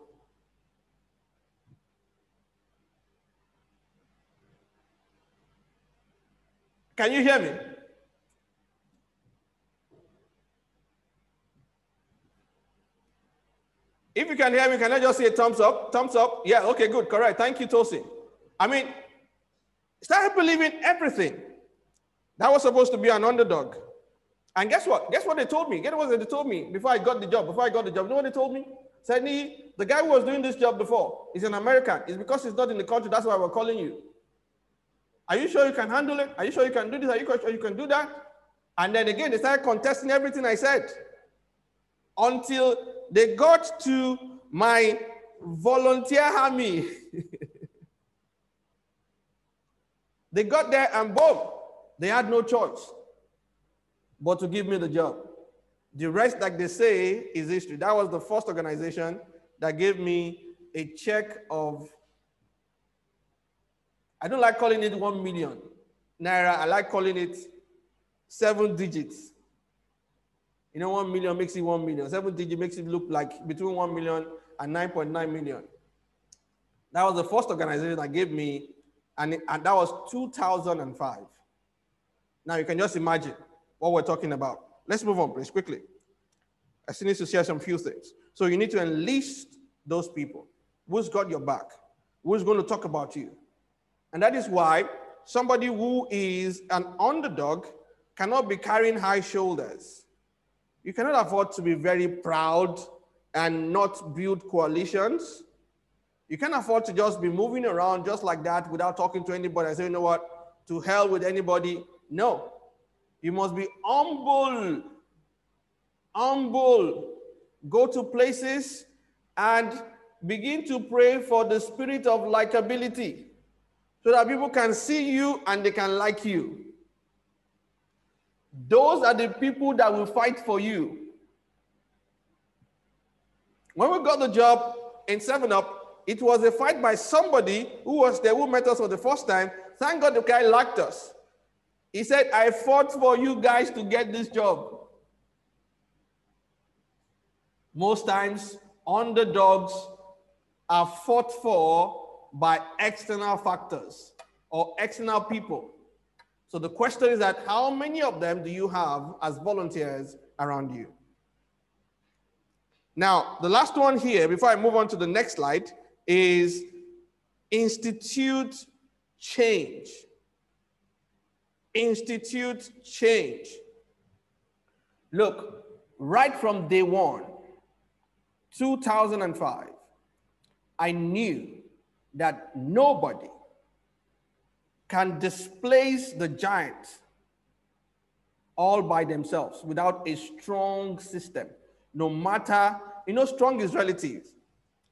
Can you hear me? If you can hear me, can I just say a thumbs up? Thumbs up. Yeah, okay, good, correct. Thank you, Tosin. I mean, started believing everything. That was supposed to be an underdog. And guess what? Guess what they told me? Guess what they told me before I got the job? Before I got the job, you know what they told me? Said, the guy who was doing this job before is an American. It's because he's not in the country. That's why we're calling you. Are you sure you can handle it? Are you sure you can do this? Are you sure you can do that? And then again, they started contesting everything I said until they got to my volunteer army. They got there and boom, they had no choice but to give me the job. The rest, like they say, is history. That was the first organization that gave me a check of, I don't like calling it 1 million naira. I like calling it 7 digits. You know, 1 million makes it 1 million. 7 digits makes it look like between 1 million and 9.9 million. That was the first organization that gave me, and that was 2005. Now you can just imagine what we're talking about. Let's move on, please, quickly. I still need to share some few things. So you need to enlist those people. Who's got your back? Who's going to talk about you? And that is why somebody who is an underdog cannot be carrying high shoulders. You cannot afford to be very proud and not build coalitions. You can't afford to just be moving around just like that without talking to anybody and say, you know what, to hell with anybody. No, you must be humble. Humble. Go to places and begin to pray for the spirit of likability so that people can see you and they can like you. Those are the people that will fight for you. When we got the job in 7-Up, it was a fight by somebody who was there, who met us for the first time. Thank God the guy liked us. He said, I fought for you guys to get this job. Most times, underdogs are fought for by external factors or external people. So the question is that how many of them do you have as volunteers around you? Now, the last one here, before I move on to the next slide, is institute change. Institute change. Look, right from day one, 2005, I knew that nobody can displace the giants all by themselves without a strong system. No matter, strong is relative.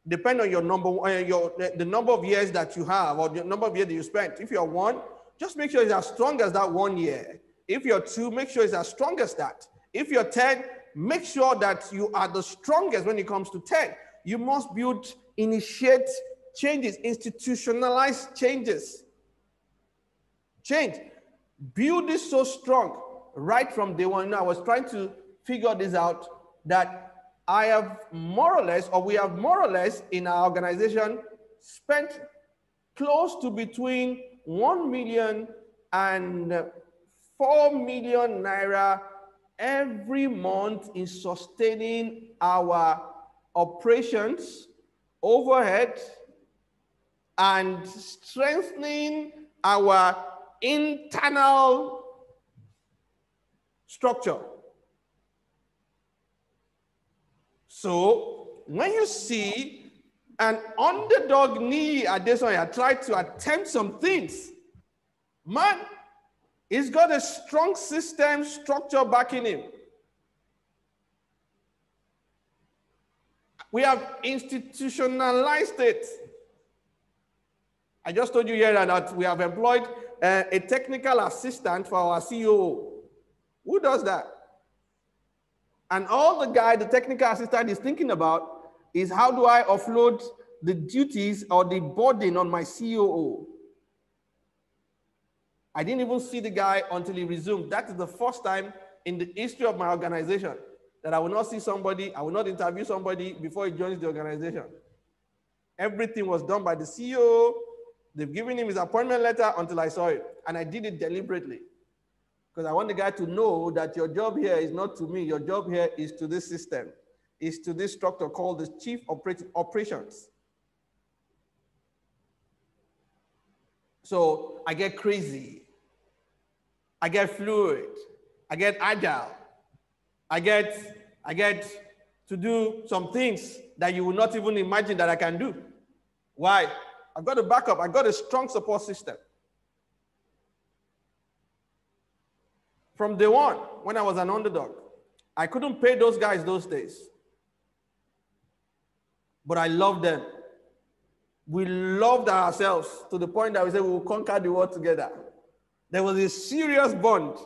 Depend on your number, the number of years that you have or the number of years that you spent. If you're 1, just make sure it's as strong as that 1 year. If you're 2, make sure it's as strong as that. If you're 10, make sure that you are the strongest when it comes to 10. You must initiate changes, institutionalize changes. Change. Build this so strong right from day one. I was trying to figure this out, that I have more or less, or we have more or less in our organization spent close to between 1 million and 4 million naira every month in sustaining our operations, overhead, and strengthening our internal structure. So when you see an underdog knee at this one, I tried to attempt some things, man, he's got a strong system structure backing him. We have institutionalized it. I just told you here that we have employed a technical assistant for our COO. Who does that? And all the technical assistant is thinking about is how do I offload the duties or the burden on my COO? I didn't even see the guy until he resumed. That is the first time in the history of my organization that I will not see somebody, I will not interview somebody before he joins the organization. Everything was done by the CEO. They've given him his appointment letter until I saw it. And I did it deliberately because I want the guy to know that your job here is not to me. Your job here is to this system, is to this structure called the Chief Operations. So I get crazy. I get fluid. I get agile. I get to do some things that you will not even imagine that I can do. Why? I've got a backup. I've got a strong support system. From day one, when I was an underdog, I couldn't pay those guys those days. But I loved them. We loved ourselves to the point that we said we will conquer the world together. There was a serious bond.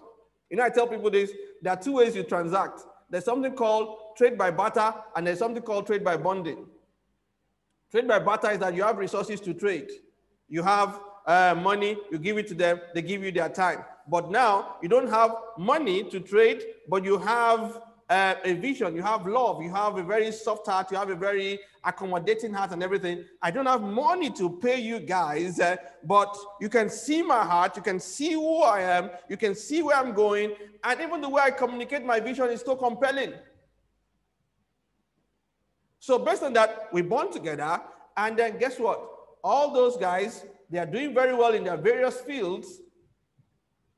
You know, I tell people this, there are two ways you transact. There's something called trade by barter, and there's something called trade by bonding. Trade by barter is that you have resources to trade. You have money, you give it to them, they give you their time. But now, you don't have money to trade, but you have a vision, you have love, you have a very soft heart, you have a very accommodating heart and everything. I don't have money to pay you guys, but you can see my heart, you can see who I am, you can see where I'm going, and even the way I communicate my vision is so compelling. So based on that, we bond together, and then guess what? All those guys, they are doing very well in their various fields,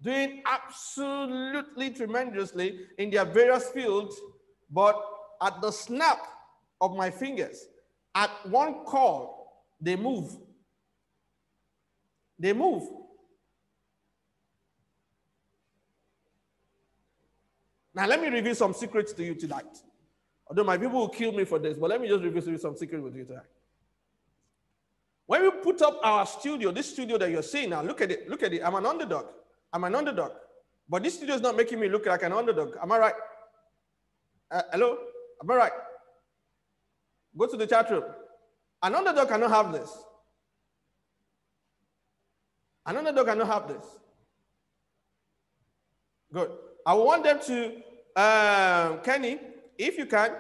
doing absolutely tremendously in their various fields, but at the snap of my fingers, at one call, they move. They move. Now, let me reveal some secrets to you tonight. Although my people will kill me for this, but let me just reveal some secrets with you tonight. When we put up our studio, this studio that you're seeing now, look at it, look at it. I'm an underdog. I'm an underdog. But this studio is not making me look like an underdog. Am I right? Hello? Am I right? Go to the chat room. An underdog cannot have this. An underdog cannot have this. Good. I want them to, Kenny, if you can,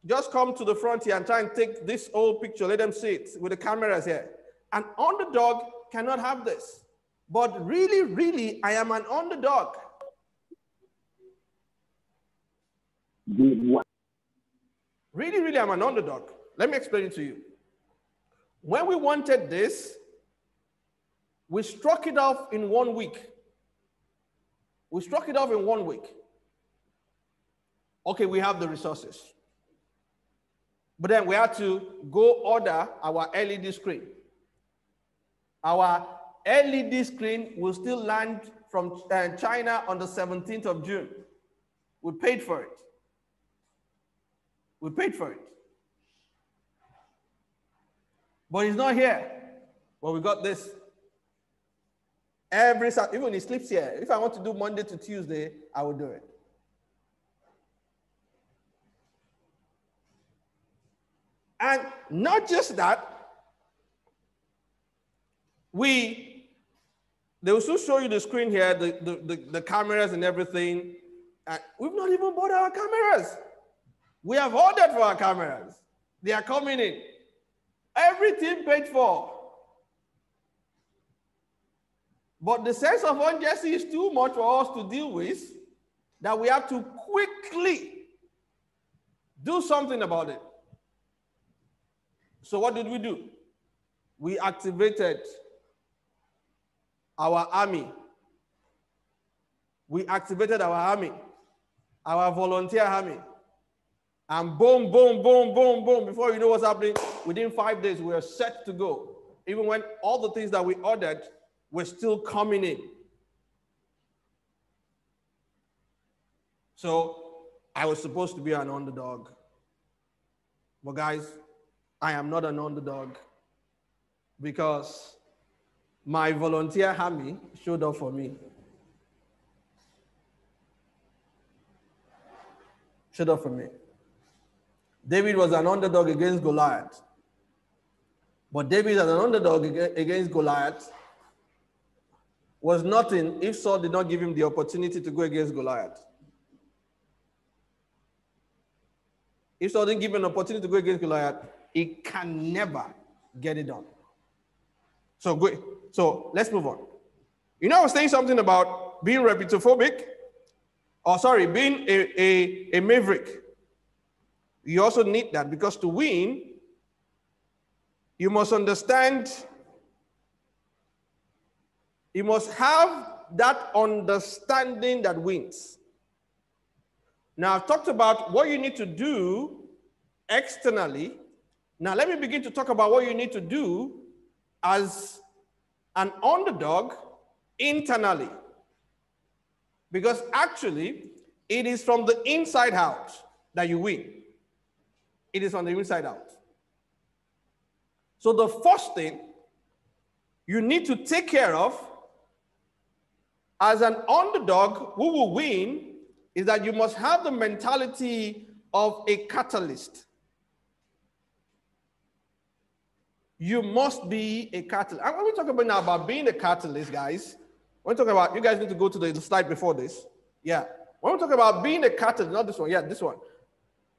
just come to the front here and try and take this old picture. Let them see it with the cameras here. An underdog cannot have this. But really, really, I am an underdog. Really, really, I'm an underdog. Let me explain it to you. When we wanted this, we struck it off in 1 week. We struck it off in 1 week. Okay, we have the resources. But then we had to go order our LED screen. Our LED screen will still land from China on the 17th of June. We paid for it. We paid for it. But it's not here. But we got this. Every Saturday, even when he sleeps here, if I want to do Monday to Tuesday, I will do it. And not just that, they will still show you the screen here, the cameras and everything. And we've not even bought our cameras. We have ordered for our cameras. They are coming in. Everything paid for. But the sense of urgency is too much for us to deal with, that we have to quickly do something about it. So what did we do? We activated our army. We activated our army, our volunteer army. And boom, boom, boom, boom, boom. Before you know what's happening, within 5 days, we are set to go. Even when all the things that we ordered were still coming in. So I was supposed to be an underdog. But guys, I am not an underdog because my volunteer army showed up for me. Showed up for me. David was an underdog against Goliath. But David as an underdog against Goliath was nothing if Saul did not give him the opportunity to go against Goliath. If Saul didn't give him an opportunity to go against Goliath, he can never get it done. So let's move on. You know, I was saying something about being reputophobic, or sorry, being a maverick. You also need that because to win, you must understand, you must have that understanding that wins. Now, I've talked about what you need to do externally. Now, let me begin to talk about what you need to do as an underdog internally. Because actually, it is from the inside out that you win. It is from the inside out. So the first thing you need to take care of as an underdog who will win is that you must have the mentality of a catalyst. You must be a catalyst. And when we talk about now about being a catalyst, guys, when we talk about, you guys need to go to the slide before this. Yeah. When we talk about being a catalyst, not this one, yeah, this one.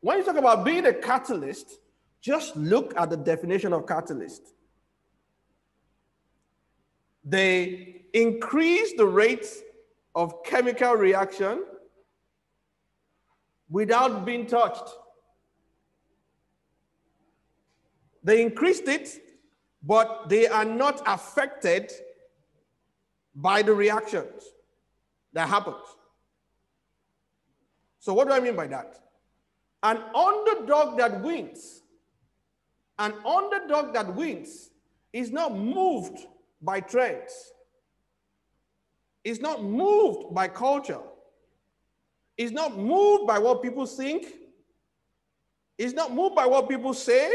When you talk about being a catalyst, just look at the definition of catalyst. They increase the rate of chemical reaction without being touched. They increased it, but they are not affected by the reactions that happens. So what do I mean by that? An underdog that wins, is not moved by trends. Is not moved by culture. Is not moved by what people think. Is not moved by what people say.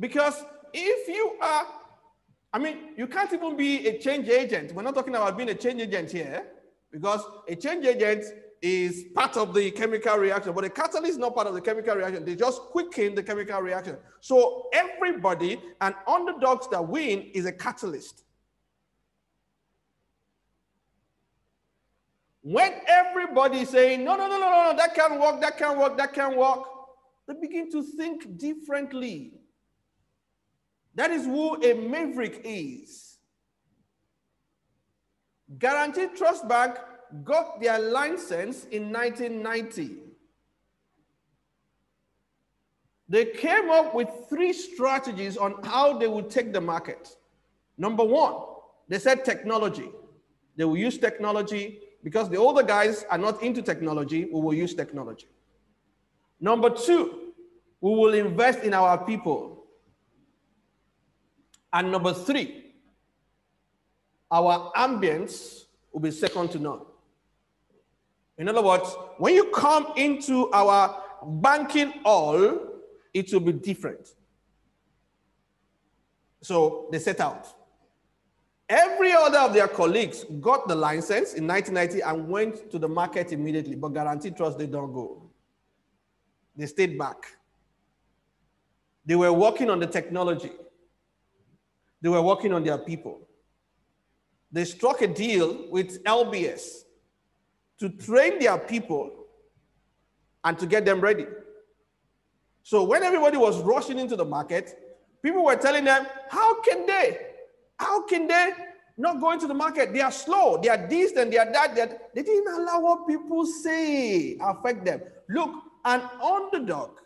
Because if you are, you can't even be a change agent. We're not talking about being a change agent here, because a change agent is part of the chemical reaction, but a catalyst is not part of the chemical reaction. They just quicken the chemical reaction. So everybody, and underdogs that win, is a catalyst. When everybody is saying, no, that can't work, that can't work, that can't work, they begin to think differently. That is who a maverick is. Guaranteed Trust Bank got their license in 1990. They came up with 3 strategies on how they would take the market. Number 1, they said technology. They will use technology. Because the older guys are not into technology, we will use technology. Number 2, we will invest in our people. And number 3, our ambience will be second to none. In other words, when you come into our banking hall, it will be different. So they set out. Every other of their colleagues got the license in 1990 and went to the market immediately, but Guaranteed Trust, they don't go. They stayed back. They were working on the technology. They were working on their people. They struck a deal with LBS to train their people and to get them ready. So when everybody was rushing into the market, people were telling them, how can they not go into the market? They are slow, they are this and they are that. They didn't allow what people say affect them. Look, an underdog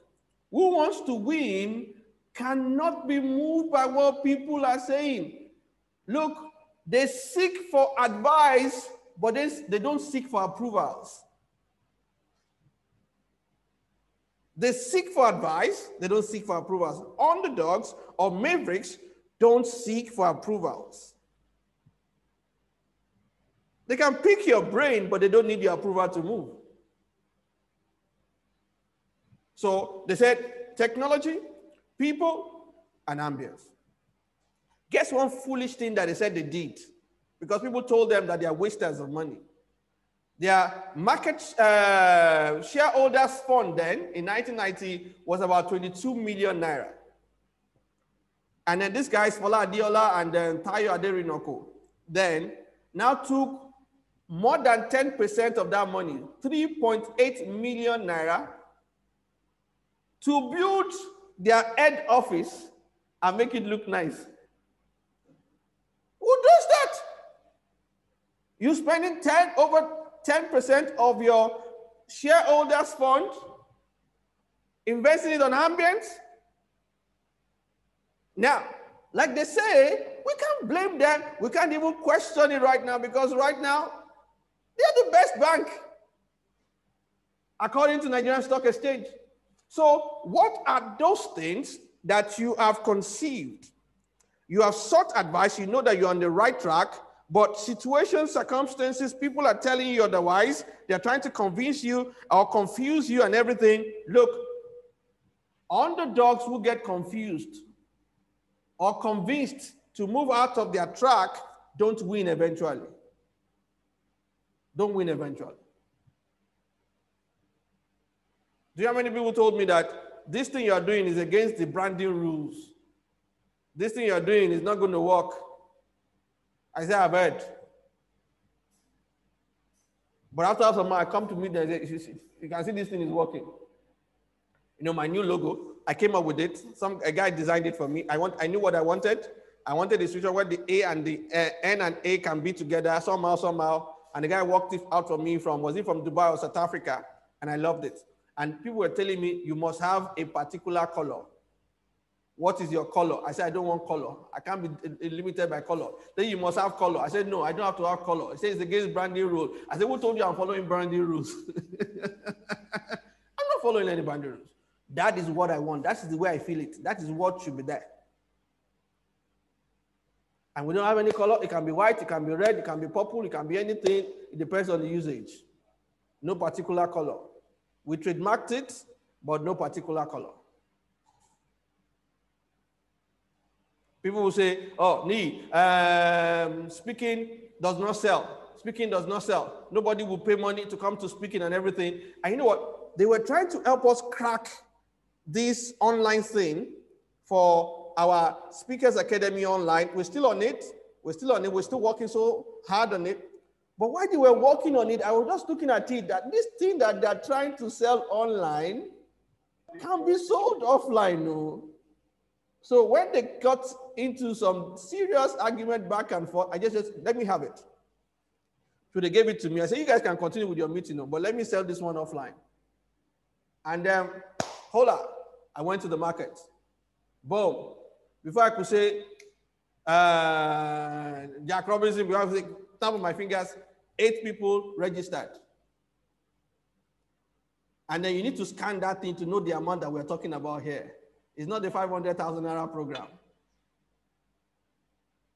who wants to win cannot be moved by what people are saying. Look, they seek for advice, but they don't seek for approvals. They seek for advice, they don't seek for approvals. Underdogs or mavericks don't seek for approvals. They can pick your brain, but they don't need your approval to move. So they said technology, people, and ambience. Guess one foolish thing that they said they did? Because people told them that they are wasters of money. Their market shareholders fund then in 1990 was about 22 million naira. And then this guy, Fola Adiola and then Tayo Aderinoko, then now took more than 10% of that money, 3.8 million naira, to build their head office and make it look nice. Who does that? You spending over 10% of your shareholders' fund, investing it on ambience. Now, like they say, we can't blame them. We can't even question it right now because right now, they're the best bank, according to Nigerian Stock Exchange. So what are those things that you have conceived? You have sought advice, you know that you're on the right track, but situations, circumstances, people are telling you otherwise. They're trying to convince you or confuse you and everything. Look, underdogs who get confused or convinced to move out of their track don't win eventually. Don't win eventually. Do you know how many people told me that this thing you're doing is against the branding rules? This thing you're doing is not going to work. I said, I've heard. But after some I come to meet and say, you can see this thing is working. You know, my new logo, I came up with it. A guy designed it for me. I knew what I wanted. I wanted a situation where the A and the N and A can be together somehow. And the guy worked it out for me was he from Dubai or South Africa? And I loved it. And people were telling me, you must have a particular color. What is your color? I said, I don't want color. I can't be limited by color. Then you must have color. I said, no, I don't have to have color. It says it's against branding rule. I said, who told you I'm following branding rules? I'm not following any branding rules. That is what I want. That is the way I feel it. That is what should be there. And we don't have any color. It can be white, it can be red, it can be purple, it can be anything. It depends on the usage. No particular color. We trademarked it, but no particular color. People will say, oh, speaking does not sell. Speaking does not sell. Nobody will pay money to come to speaking and everything. And you know what? They were trying to help us crack this online thing for our Speakers Academy online. We're still on it. We're still working so hard on it. But while they were working on it, I was just looking at it that this thing that they're trying to sell online can be sold offline. No? So when they got into some serious argument back and forth, I just said, let me have it. So they gave it to me. I said, you guys can continue with your meeting, but let me sell this one offline. And then, hold up, I went to the market. Boom. Before I could say, Jack Robinson, before I could say, top of my fingers, 8 people registered. And then you need to scan that thing to know the amount that we're talking about here. It's not the 500,000 naira program.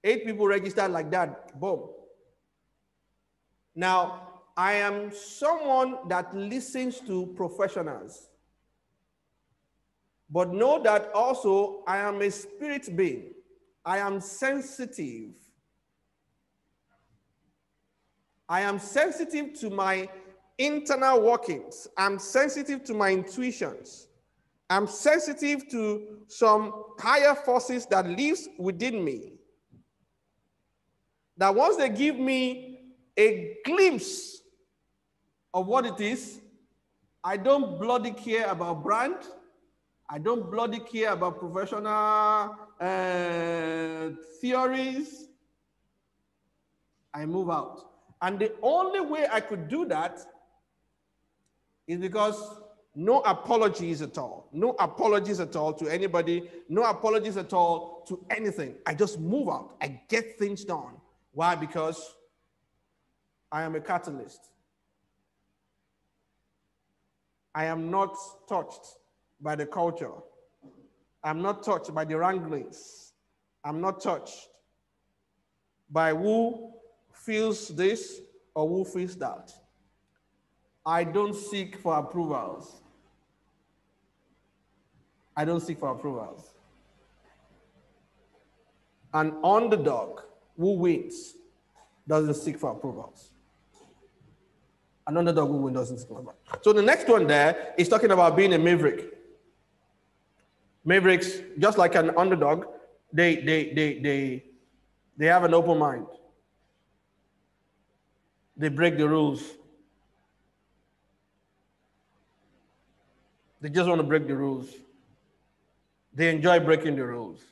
8 people registered like that, boom. Now, I am someone that listens to professionals. But know that also I am a spirit being. I am sensitive. I am sensitive to my internal workings. I'm sensitive to my intuitions. I'm sensitive to some higher forces that lives within me. That once they give me a glimpse of what it is, I don't bloody care about brand. I don't bloody care about professional theories. I move out. And the only way I could do that is because no apologies at all. No apologies at all to anybody. No apologies at all to anything. I just move out. I get things done. Why? Because I am a catalyst. I am not touched by the culture. I'm not touched by the wranglings. I'm not touched by who feels this or who feels that. I don't seek for approvals. I don't seek for approvals. An underdog who wins doesn't seek for approvals. An underdog who wins doesn't seek for approvals. So the next one there is talking about being a maverick. Mavericks, just like an underdog, they have an open mind. They break the rules. They just want to break the rules. They enjoy breaking the rules.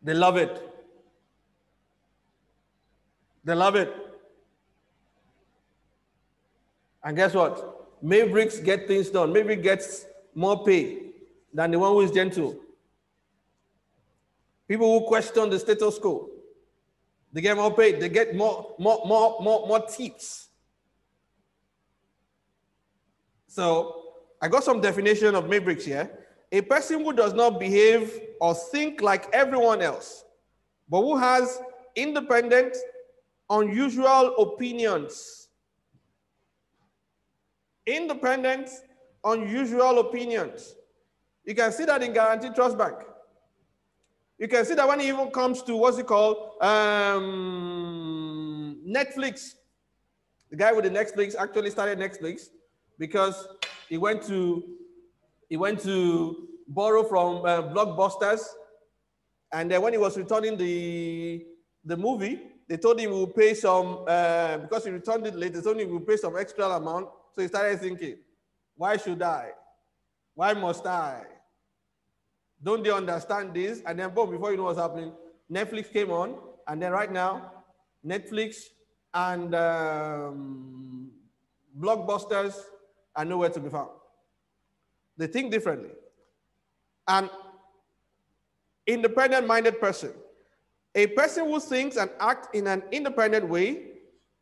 They love it. They love it. And guess what? Mavericks get things done. Maverick gets more pay than the one who is gentle. People who question the status quo, They get more paid. They get more tips. So I got some definition of mavericks here. A person who does not behave or think like everyone else, but who has independent, unusual opinions. Independent, unusual opinions. You can see that in Guaranteed Trust Bank. You can see that when it even comes to what's it called? Netflix. The guy with the Netflix actually started Netflix because he went to borrow from Blockbusters, and then when he was returning the movie, they told him he would pay some because he returned it late. They told him he would pay some extra amount. So he started thinking, why should I? Why must I? Don't they understand this? And then boom, before you know what's happening, Netflix came on, and then right now, Netflix and Blockbusters are nowhere to be found. They think differently. An independent-minded person, a person who thinks and acts in an independent way,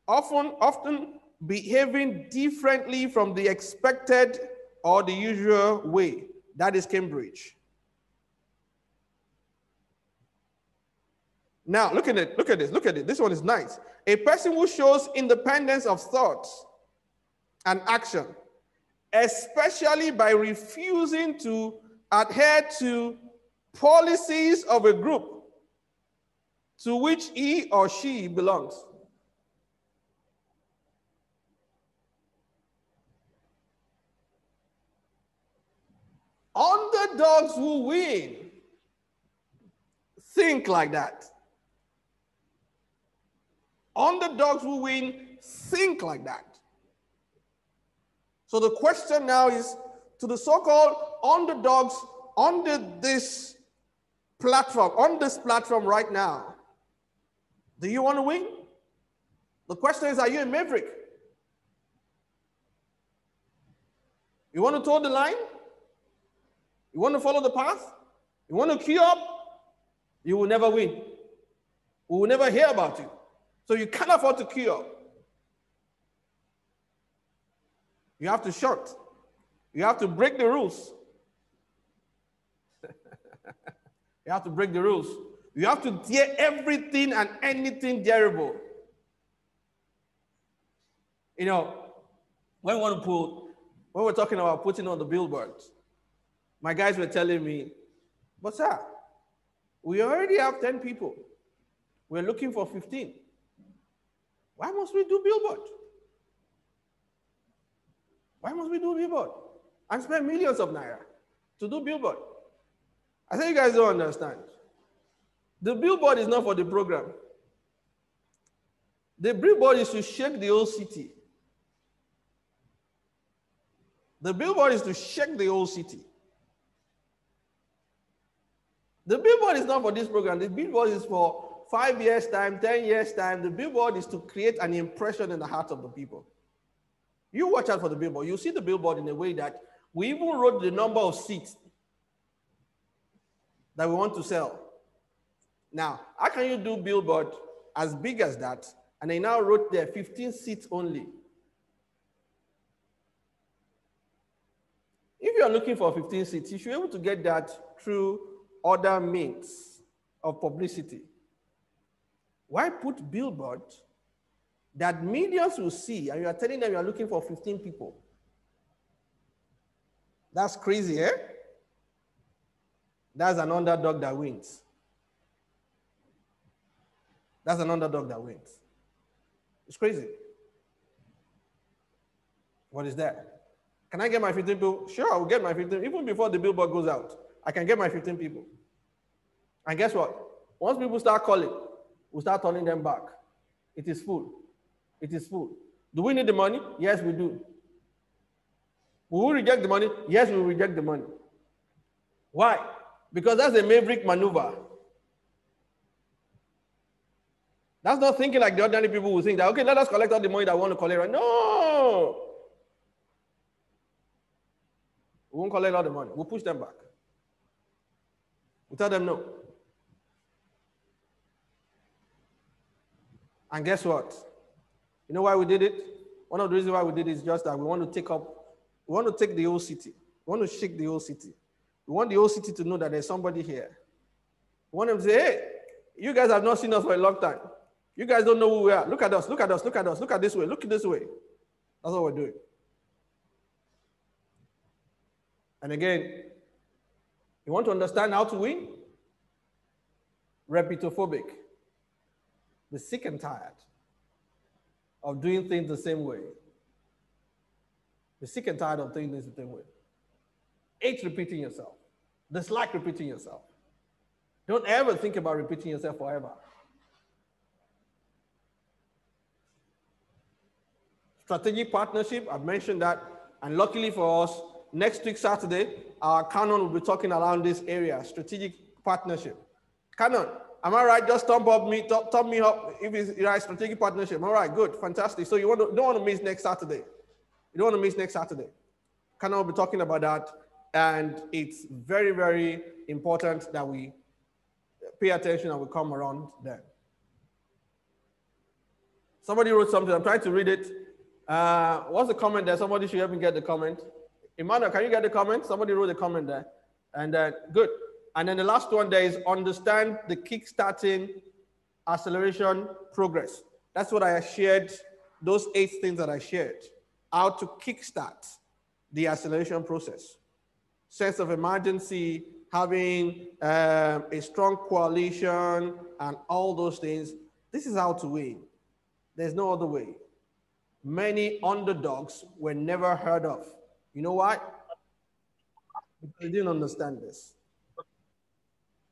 often behaving differently from the expected or the usual way. That is Cambridge. Now, look at it. Look at this. Look at it. This one is nice. A person who shows independence of thought and action, especially by refusing to adhere to policies of a group to which he or she belongs. Underdogs who win think like that. Underdogs who win think like that. So the question now is to the so-called underdogs under this platform right now. Do you want to win? The question is, are you a maverick? You want to toe the line? You want to follow the path? You want to queue up? You will never win. We will never hear about you. So you can't afford to queue up. You have to short. You have to break the rules. You have to break the rules. You have to dare everything and anything dareable. You know, when we're talking about putting on the billboards, my guys were telling me, but sir, we already have 10 people. We're looking for 15. Why must we do billboard? Why must we do billboard? And spend millions of naira to do billboard? I think you guys don't understand. The billboard is not for the program. The billboard is to shake the whole city. The billboard is to shake the whole city. The billboard is not for this program. The billboard is for 5 years' time, 10 years' time. The billboard is to create an impression in the hearts of the people. You watch out for the billboard. You see the billboard in a way that we even wrote the number of seats that we want to sell. Now, how can you do billboard as big as that? And they now wrote there 15 seats only. If you're looking for 15 seats, you should be able to get that through other means of publicity. Why put billboard that millions will see and you are telling them you are looking for 15 people? That's crazy, eh? That's an underdog that wins. That's an underdog that wins. It's crazy. What is that? Can I get my 15 people? Sure, I will get my 15. Even before the billboard goes out, I can get my 15 people. And guess what? Once people start calling, we'll start turning them back. It is full. It is full. Do we need the money? Yes, we do. Will we reject the money? Yes, we will reject the money. Why? Because that's a maverick maneuver. That's not thinking like the ordinary people will think that, okay, let us collect all the money that we want to collect right now. No! We won't collect all the money. We'll push them back. We'll tell them no. And guess what? You know why we did it? One of the reasons why we did it is just that we want to take the whole city. We want to shake the whole city. We want the whole city to know that there's somebody here. We want them to say, hey, you guys have not seen us for a long time. You guys don't know who we are. Look at us, look at us, look at us, look at this way, look this way. That's what we're doing. And again, you want to understand how to win? Repetophobic. Be sick and tired of doing things the same way. Be sick and tired of doing things the same way. Hate repeating yourself. Dislike repeating yourself. Don't ever think about repeating yourself forever. Strategic partnership, I've mentioned that. And luckily for us, next week, Saturday, our Canon will be talking around this area, strategic partnership. Canon, am I right? Just thumb me up if it's right, strategic partnership. All right, good, fantastic. So you don't want to miss next Saturday. You don't want to miss next Saturday. Canon will be talking about that. And it's very, very important that we pay attention and we come around then. Somebody wrote something, I'm trying to read it. What's the comment there? Somebody should help me get the comment. Emmanuel, can you get the comment? Somebody wrote a comment there. And good. And then the last one there is understand the kickstarting acceleration progress. That's what I shared, those 8 things that I shared. How to kickstart the acceleration process. Sense of emergency, having a strong coalition, and all those things. This is how to win. There's no other way. Many underdogs were never heard of. You know why? Because they didn't understand this.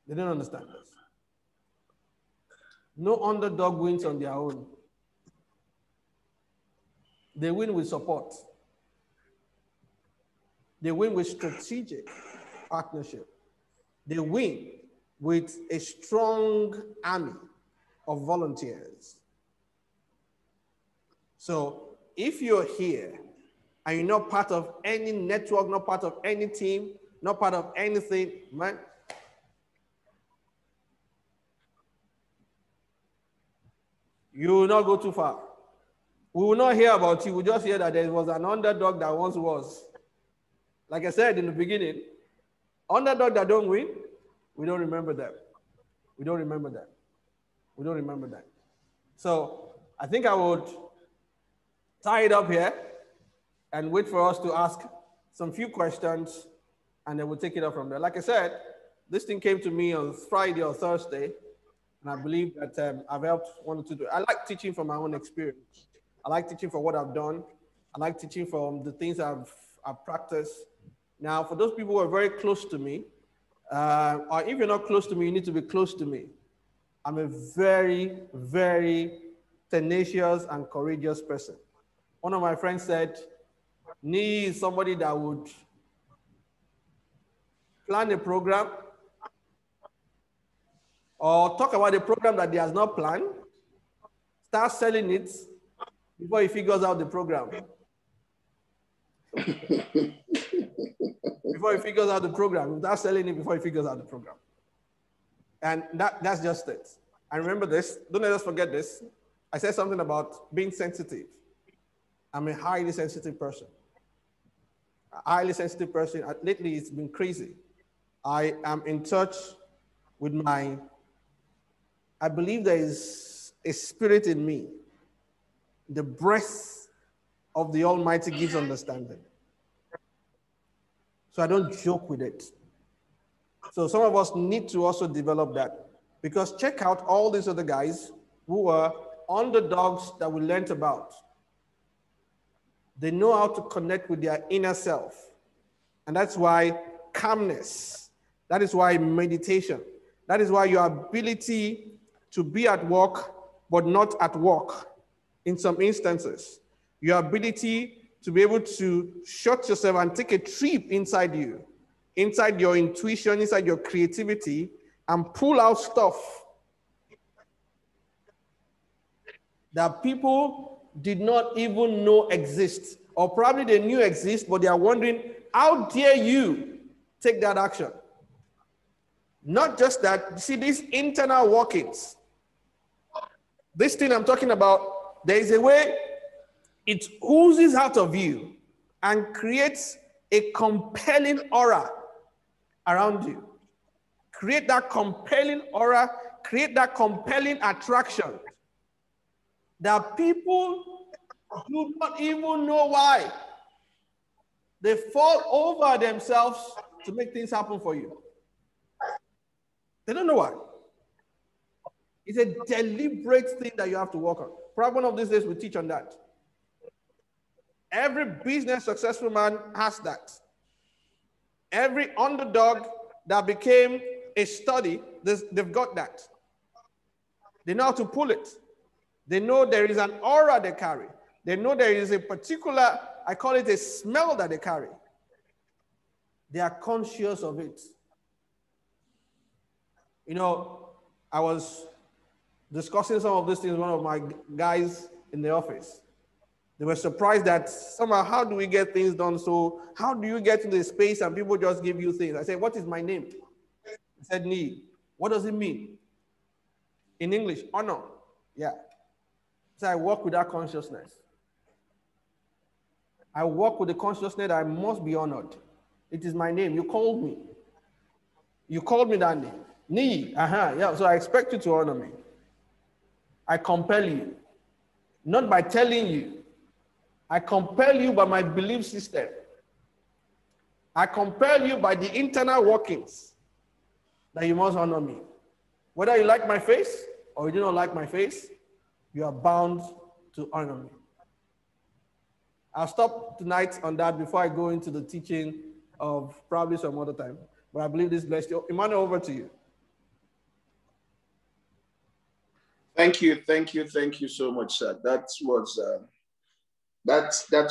They didn't understand this. No underdog wins on their own. They win with support. They win with strategic partnership. They win with a strong army of volunteers. So if you're here and you're not part of any network, not part of any team, not part of anything, man, you will not go too far. We will not hear about you. We just hear that there was an underdog that once was. Like I said in the beginning, underdog that don't win, we don't remember them. We don't remember them. We don't remember them. So I think I would tie it up here and wait for us to ask some few questions, and then we'll take it up from there. Like I said, this thing came to me on Friday or Thursday, and I believe that I've helped one or two. I like teaching from my own experience. I like teaching from what I've done. I like teaching from the things I've practiced. Now, for those people who are very close to me, or if you're not close to me, you need to be close to me. I'm a very, very tenacious and courageous person. One of my friends said, need somebody that would plan a program or talk about a program that he has not planned, start selling it before he figures out the program. Before he figures out the program, start selling it before he figures out the program. And that's just it. And remember this, don't let us forget this. I said something about being sensitive. I'm a highly sensitive person. A highly sensitive person. Lately, it's been crazy. I am in touch with I believe there is a spirit in me. The breath of the Almighty gives understanding. So I don't joke with it. So some of us need to also develop that. Because check out all these other guys who are underdogs that we learned about. They know how to connect with their inner self. And that's why calmness, that is why meditation, that is why your ability to be at work, but not at work in some instances. Your ability to be able to shut yourself and take a trip inside you, inside your intuition, inside your creativity, and pull out stuff that people did not even know exist, or probably they knew exist, but they are wondering, how dare you take that action? Not just that, see these internal workings This thing I'm talking about, there is a way it oozes out of you and creates a compelling aura around you. Create that compelling aura, create that compelling attraction that people do not even know why. They fall over themselves to make things happen for you. They don't know why. It's a deliberate thing that you have to work on. Probably one of these days we'll teach on that. Every business successful man has that. Every underdog that became a study, they've got that. They know how to pull it. They know there is an aura they carry. They know there is a particular, I call it a smell that they carry. They are conscious of it. You know, I was discussing some of these things with one of my guys in the office. They were surprised that somehow, how do we get things done? So how do you get into the space and people just give you things? I said, what is my name? He said, Ni. What does it mean? In English, honor. Yeah. So I work with that consciousness. I work with the consciousness that I must be honored. It is my name. You called me. You called me that name. Ni. Yeah. So I expect you to honor me. I compel you. Not by telling you. I compel you by my belief system. I compel you by the internal workings that you must honor me. Whether you like my face or you do not like my face, you are bound to honor me. I'll stop tonight on that before I go into the teaching of probably some other time. But I believe this blessed you. Emmanuel, over to you. Thank you so much, sir. That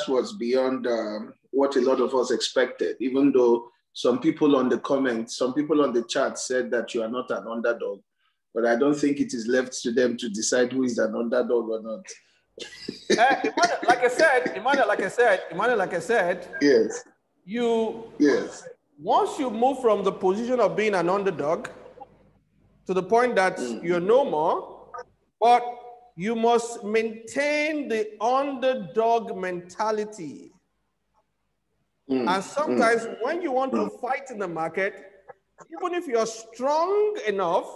was beyond what a lot of us expected, even though some people on the comments, some people on the chat said that you are not an underdog, but I don't think it is left to them to decide who is an underdog or not. Emmanuel, like I said, yes. Once you move from the position of being an underdog to the point that you're no more, but you must maintain the underdog mentality. And sometimes when you want to fight in the market, even if you're strong enough,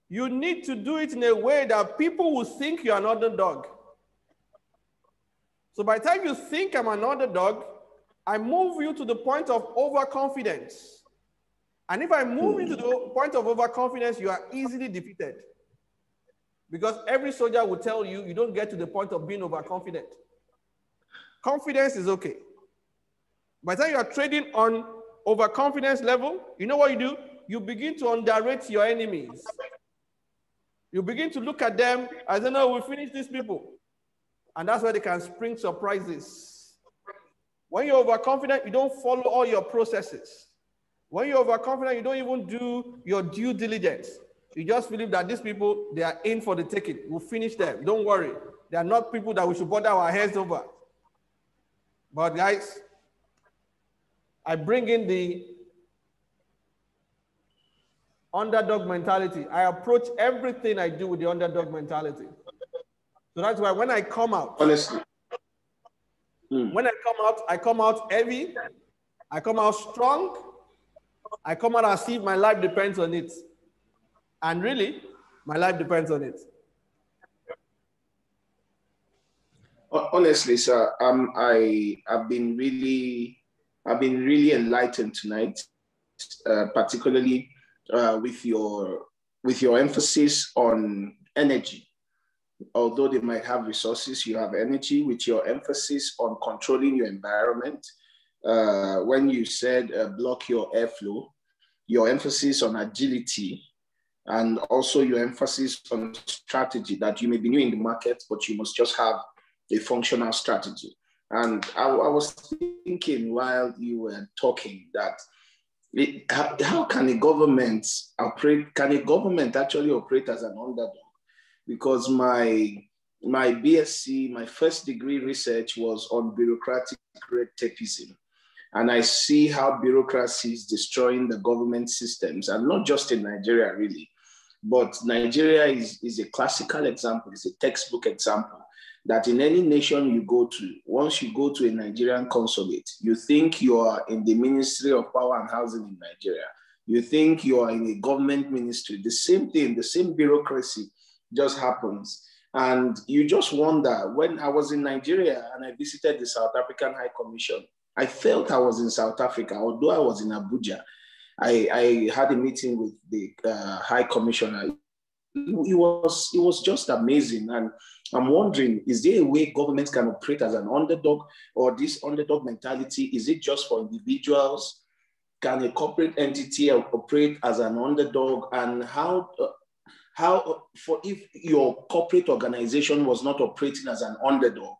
you need to do it in a way that people will think you're an underdog. So by the time you think I'm an underdog, I move you to the point of overconfidence. And if I move you to the point of overconfidence, you are easily defeated. Because every soldier will tell you, you don't get to the point of being overconfident. Confidence is okay. By the time you are trading on overconfidence level, you know what you do? You begin to underrate your enemies. You begin to look at them as, no, we finish these people. And that's where they can spring surprises. When you're overconfident, you don't follow all your processes. When you're overconfident, you don't even do your due diligence. You just believe that these people, they are in for the taking. We'll finish them. Don't worry. They are not people that we should bother our heads over. But guys, I bring in the underdog mentality. I approach everything I do with the underdog mentality. So that's why when I come out, honestly, when I come out heavy, I come out strong, I come out as if my life depends on it. And really, my life depends on it. Honestly, sir, I've been really enlightened tonight, particularly with your emphasis on energy. Although they might have resources, you have energy with your emphasis on controlling your environment. When you said block your airflow, your emphasis on agility, and also your emphasis on strategy, that you may be new in the market, but you must just have a functional strategy. And I was thinking while you were talking that how can a government operate? Can a government actually operate as an underdog? Because my BSc, my first degree research was on bureaucratic red tapeism. And I see how bureaucracy is destroying the government systems, and not just in Nigeria, really. But Nigeria is a classical example, it's a textbook example that in any nation you go to, once you go to a Nigerian consulate, you think you are in the Ministry of Power and Housing in Nigeria. You think you are in a government ministry. The same thing, the same bureaucracy just happens. And you just wonder, when I was in Nigeria and I visited the South African High Commission, I felt I was in South Africa, although I was in Abuja. I had a meeting with the High Commissioner. It was just amazing. And I'm wondering, is there a way governments can operate as an underdog, or this underdog mentality, is it just for individuals? Can a corporate entity operate as an underdog? And how for if your corporate organization was not operating as an underdog,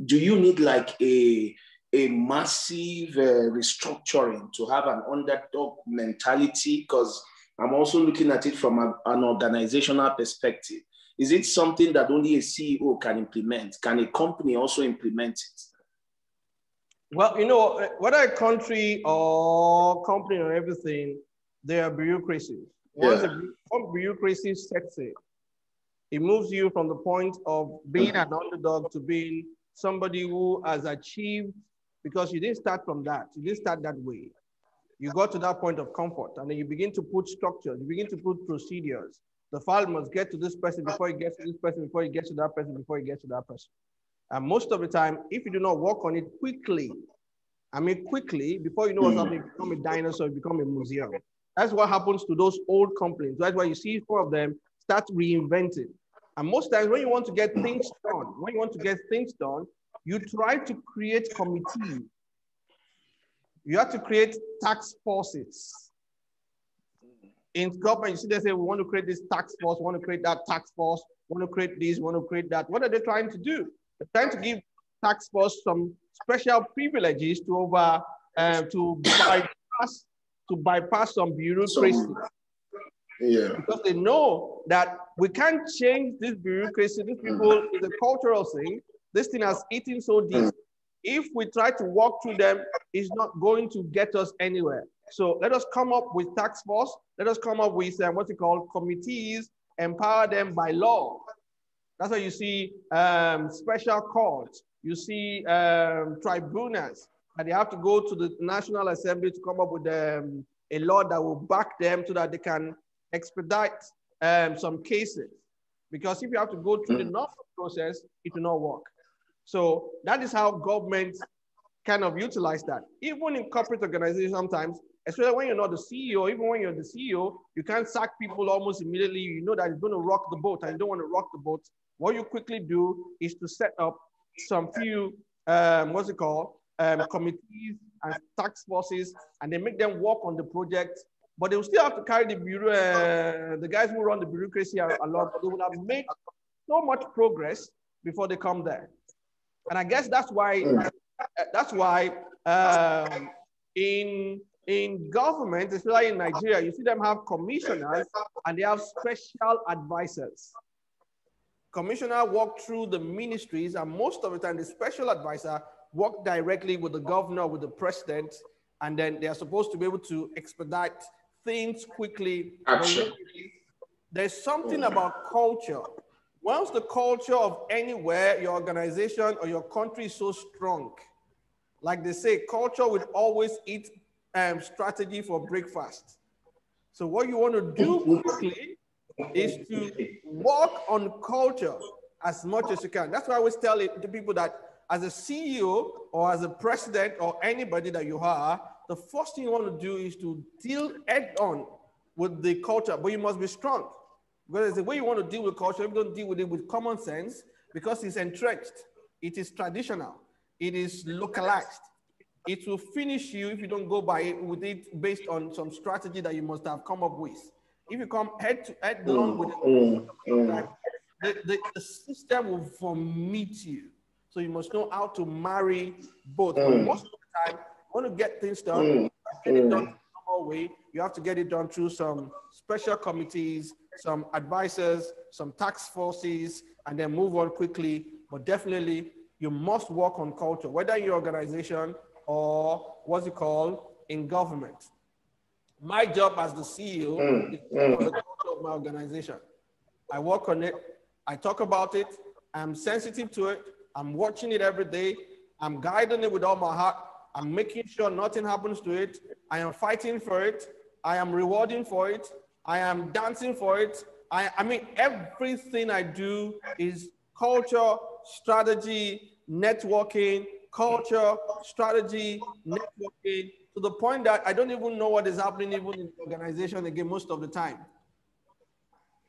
do you need like a massive restructuring to have an underdog mentality? Because I'm also looking at it from an organizational perspective. Is it something that only a CEO can implement? Can a company also implement it? Well, you know, whether a country or company or everything, there are bureaucracies. Once one bureaucracy sets it, it moves you from the point of being an underdog to being somebody who has achieved, because you didn't start from that. You didn't start that way. You got to that point of comfort, and then you begin to put structures, you begin to put procedures. The file must get to this person before it gets to this person, before it gets to that person, before it gets to that person. And most of the time, if you do not work on it quickly, I mean quickly, before you know what's happening, you become a dinosaur, you become a museum. That's what happens to those old companies. That's why you see four of them start reinventing. And most times when you want to get things done, you try to create committees. You have to create task forces. In government, you see they say, we want to create this task force, we want to create that task force, we want to create this, we want to create that. What are they trying to do? They're trying to give task force some special privileges to bypass some bureaucracy. Because they know that we can't change this bureaucracy. These people is a cultural thing. This thing has eaten so deep. If we try to walk through them, it's not going to get us anywhere. So let us come up with task force. Let us come up with what you call committees, empower them by law. That's why you see special courts. You see tribunals, and they have to go to the National Assembly to come up with a law that will back them so that they can expedite some cases. Because if you have to go through the normal process, it will not work. So that is how governments kind of utilize that. Even in corporate organizations sometimes, especially when you're not the CEO, even when you're the CEO, you can't sack people almost immediately. You know that it's going to rock the boat and you don't want to rock the boat. What you quickly do is to set up some few, committees and task forces, and they make them work on the project, but they will still have to carry the guys who run the bureaucracy along, but they will have made so much progress before they come there. And I guess that's why in government, especially in Nigeria, you see them have commissioners and they have special advisors. Commissioner walk through the ministries, and most of the time the special advisor work directly with the governor, with the president, and then they are supposed to be able to expedite things quickly. There's something about culture. Once the culture of anywhere, your organization or your country is so strong, like they say, culture will always eat strategy for breakfast. So what you want to do quickly is to work on culture as much as you can. That's why I always tell it to people that as a CEO or as a president or anybody that you are, the first thing you want to do is to deal head on with the culture, but you must be strong. Because the way you want to deal with culture, you don't deal with it with common sense, because it's entrenched, it is traditional, it is localized. It will finish you if you don't go by it with it based on some strategy that you must have come up with. If you come head to head along with it, the system will vomit you. So you must know how to marry both. But most of the time, you want to get things done, get it done the normal way. You have to get it done through some special committees, some advisors, some task forces, and then move on quickly. But definitely, you must work on culture, whether in your organization or what's it called in government. My job as the CEO is to work on the culture of of my organization. I work on it. I talk about it. I'm sensitive to it. I'm watching it every day. I'm guiding it with all my heart. I'm making sure nothing happens to it. I am fighting for it. I am rewarding for it. I am dancing for it. I mean, everything I do is culture, strategy, networking, culture, strategy, networking, to the point that I don't even know what is happening even in the organization again most of the time.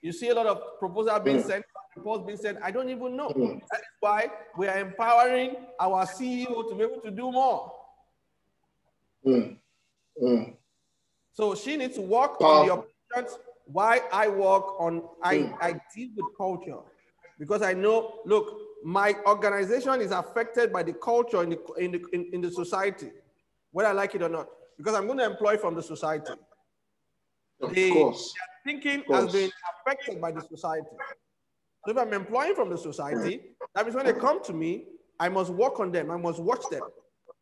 You see a lot of proposals being sent, reports being sent. I don't even know. That is why we are empowering our CEO to be able to do more. So she needs to work on the operations while I work on, I deal with culture. Because I know, look, my organization is affected by the culture in the society, whether I like it or not, because I'm going to employ from the society. Of Their course. thinking has been affected by the society. So if I'm employing from the society, that means when they come to me, I must work on them. I must watch them.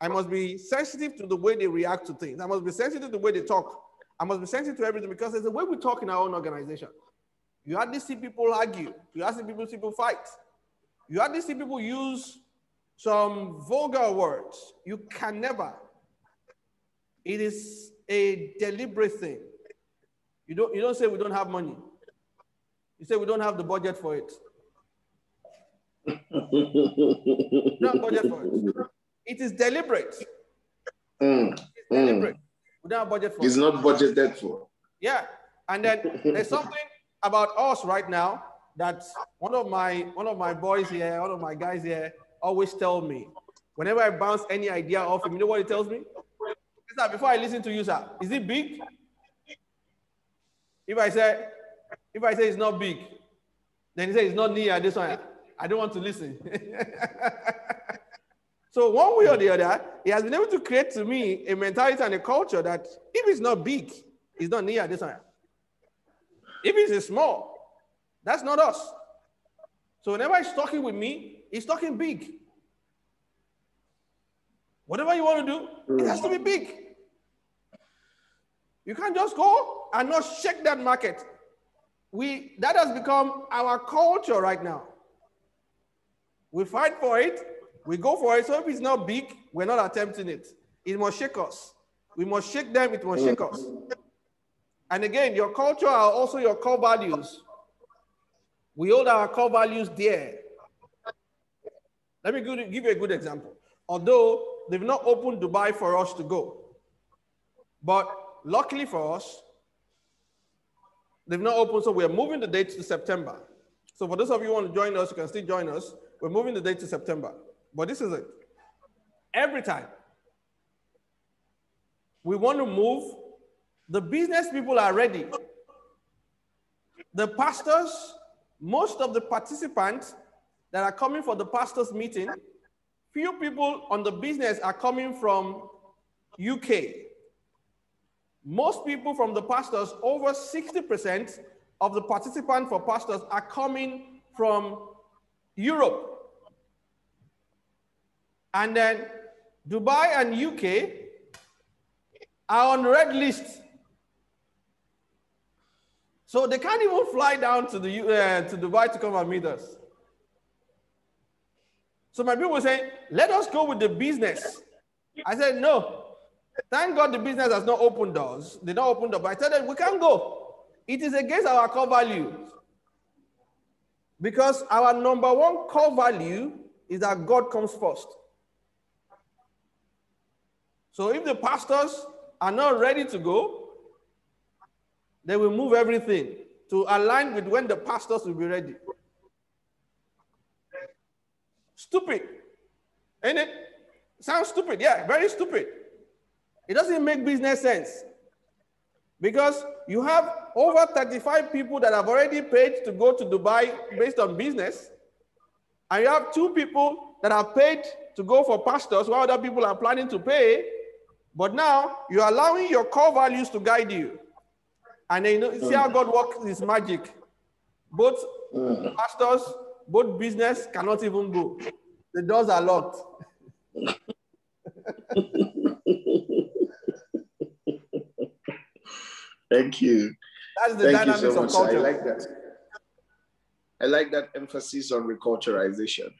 I must be sensitive to the way they react to things. I must be sensitive to the way they talk. I must be sensitive to everything, because there's a way we talk in our own organization. You hardly see people argue. You hardly see people fight. You hardly see people use some vulgar words. You can never. It is a deliberate thing. You don't say we don't have money. You say we don't have the budget for it. No budget for it. It is deliberate. It's deliberate. We don't have budget for it. It's not budgeted for. Yeah. And then there's something about us right now that one of my boys here, one of my guys here always tell me. Whenever I bounce any idea off him, you know what he tells me? Sir, before I listen to you, sir, is it big? If I say it's not big, then he says it's not near this one. I don't want to listen. So one way or the other, he has been able to create to me a mentality and a culture that if it's not big, it's not near this one. If it's small, that's not us. So whenever he's talking with me, he's talking big. Whatever you want to do, it has to be big. You can't just go and not shake that market. That has become our culture right now. We fight for it, we go for it. So if it's not big, we're not attempting it. It must shake us. We must shake them, it must shake us. And again, your culture are also your core values. We hold our core values dear. Let me give you a good example. Although they've not opened Dubai for us to go, but luckily for us, they've not opened, so we're moving the date to September. So for those of you who want to join us, you can still join us. We're moving the date to September. But this is it. Every time we want to move, the business people are ready. The pastors, most of the participants that are coming for the pastors' meeting, few people on the business are coming from UK. Most people from the pastors, over 60% of the participants for pastors are coming from Europe. And then Dubai and UK are on the red list. So they can't even fly down to Dubai to come and meet us. So my people were saying, let us go with the business. I said, no. Thank God the business has not opened doors. They don't open doors. But I told them, we can't go. It is against our core value. Because our number one core value is that God comes first. So if the pastors are not ready to go, they will move everything to align with when the pastors will be ready. Stupid, ain't it? Sounds stupid, yeah, very stupid. It doesn't make business sense. Because you have over 35 people that have already paid to go to Dubai based on business, and you have 2 people that are paid to go for pastors while other people are planning to pay, but now you're allowing your core values to guide you. And then see how God works his magic. Both pastors, both business cannot even go. The doors are locked. Thank you. That's the Thank you so dynamics of much, sir. I culture. like that. I like that emphasis on reculturalization.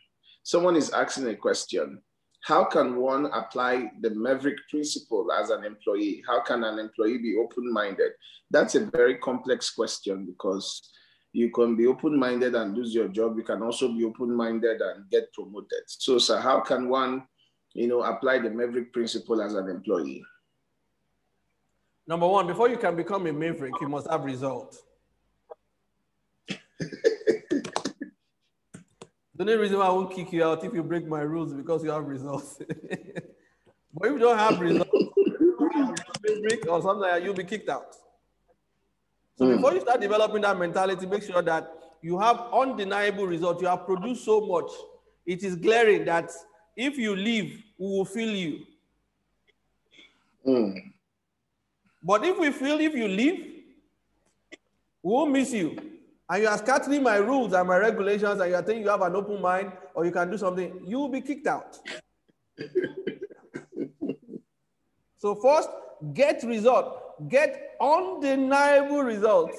Someone is asking a question. How can one apply the maverick principle as an employee? How can an employee be open-minded? That's a very complex question because you can be open-minded and lose your job. You can also be open-minded and get promoted. So, sir, how can one, apply the maverick principle as an employee? Number one, before you can become a maverick, you must have results. The only reason why I won't kick you out if you break my rules because you have results. But if you don't have results, or something like that, you'll be kicked out. So before you start developing that mentality, make sure that you have undeniable results. You have produced so much. It is glaring that if you leave, we will feel you. But if we feel if you leave, we won't miss you. And you are scattering my rules and my regulations, and you are saying you have an open mind or you can do something, you will be kicked out. So first, get results. Get undeniable results.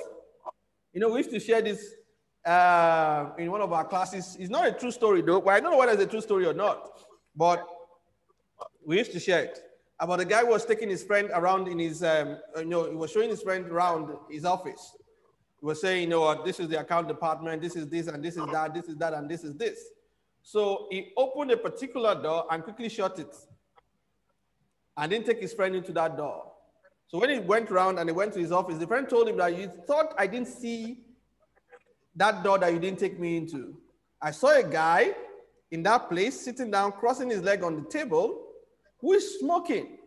We used to share this in one of our classes. It's not a true story, though. Well, I don't know whether it's a true story or not, but we used to share it about a guy who was taking his friend around in his, he was showing his friend around his office. He was saying, this is the account department, this is this, and this is that, this is that, and this is this. So he opened a particular door and quickly shut it and didn't take his friend into that door. So when he went around and he went to his office, the friend told him that you thought I didn't see that door that you didn't take me into. I saw a guy in that place sitting down, crossing his leg on the table, who is smoking.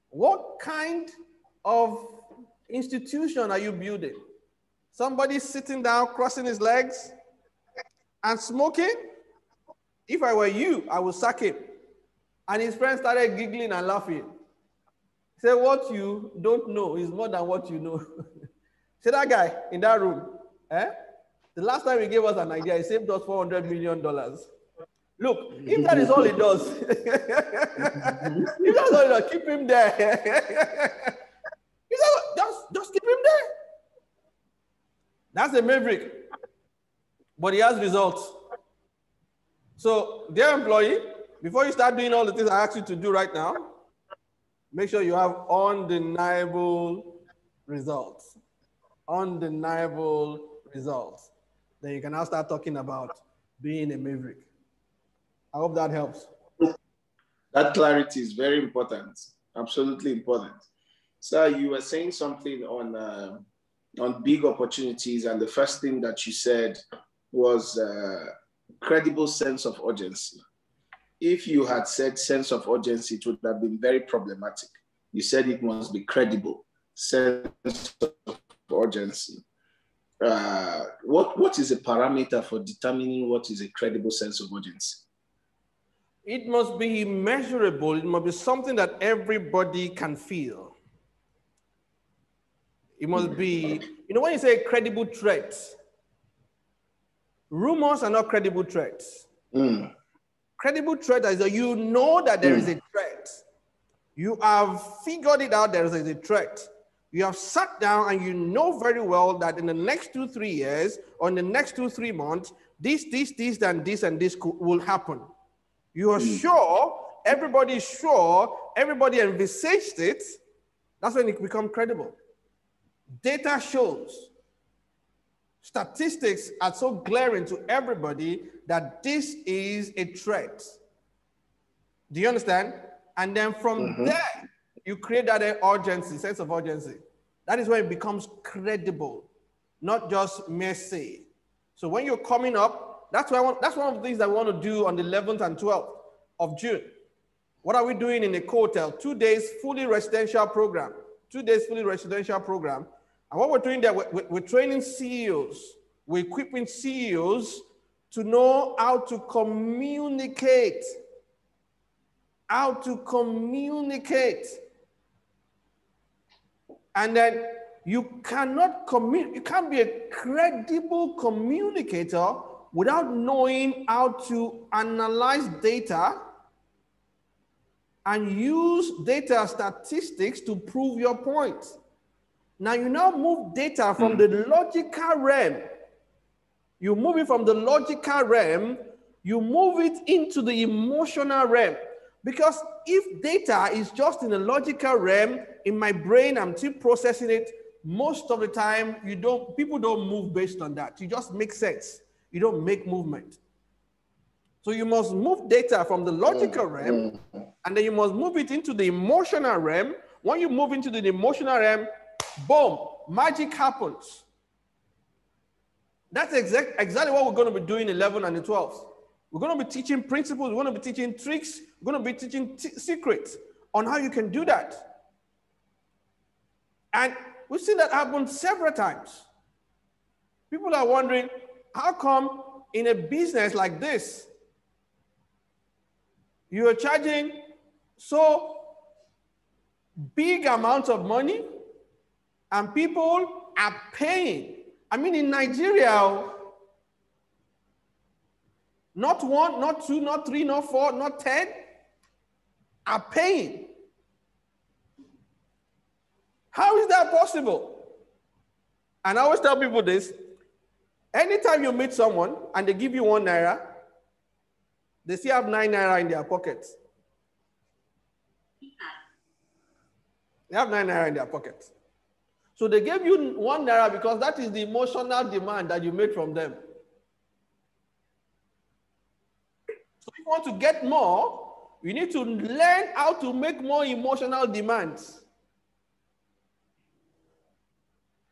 What kind of institution are you building? Somebody sitting down, crossing his legs and smoking? If I were you, I would sack him. And his friend started giggling and laughing. He said, what you don't know is more than what you know. See that guy in that room? The last time he gave us an idea, he saved us $400 million. Look, if that is all he does, if that's all he does, keep him there. just keep him there. That's a maverick. But he has results. So, dear employee, before you start doing all the things I ask you to do right now, make sure you have undeniable results. Undeniable results. Then you can now start talking about being a maverick. I hope that helps. That clarity is very important. Absolutely important. Sir, you were saying something on big opportunities, and the first thing that you said was credible sense of urgency. If you had said sense of urgency, it would have been very problematic. You said it must be credible sense of urgency. What is a parameter for determining what is a credible sense of urgency? It must be measurable. It must be something that everybody can feel. It must be, when you say credible threats, rumors are not credible threats. Credible threat is that you know that there is a threat. You have figured it out, there is a threat. You have sat down and you know very well that in the next 2-3 years, or in the next 2-3 months, this, and this will happen. You are sure, everybody is sure, everybody envisaged it. That's when it becomes credible. Data shows, statistics are so glaring to everybody that this is a threat. Do you understand? And then from there, you create that urgency, sense of urgency. That is when it becomes credible, not just mere say. So when you're coming up, that's one of the things that we want to do on the 11th and 12th of June. What are we doing in a hotel? 2 days fully residential program. 2 days fully residential program. And what we're doing there, we're training CEOs. We're equipping CEOs to know how to communicate. How to communicate. And then you can't be a credible communicator without knowing how to analyze data and use data statistics to prove your point. Now you now move data from the logical realm. You move it from the logical realm, you move it into the emotional realm. Because if data is just in the logical realm, in my brain, I'm still processing it, most of the time, people don't move based on that. You just make sense. You don't make movement. So you must move data from the logical realm, and then you must move it into the emotional realm. When you move into the emotional realm, boom, magic happens. That's exactly what we're going to be doing 11 and the 12th. We're going to be teaching principles. We're going to be teaching tricks. We're going to be teaching secrets on how you can do that. And we've seen that happen several times. People are wondering, how come in a business like this, you are charging so big amounts of money and people are paying? I mean, in Nigeria, not 1, not 2, not 3, not 4, not 10 are paying. How is that possible? And I always tell people this: anytime you meet someone and they give you 1 naira, they still have 9 naira in their pockets. They have 9 naira in their pockets. So they gave you 1 naira because that is the emotional demand that you made from them. So if you want to get more, you need to learn how to make more emotional demands.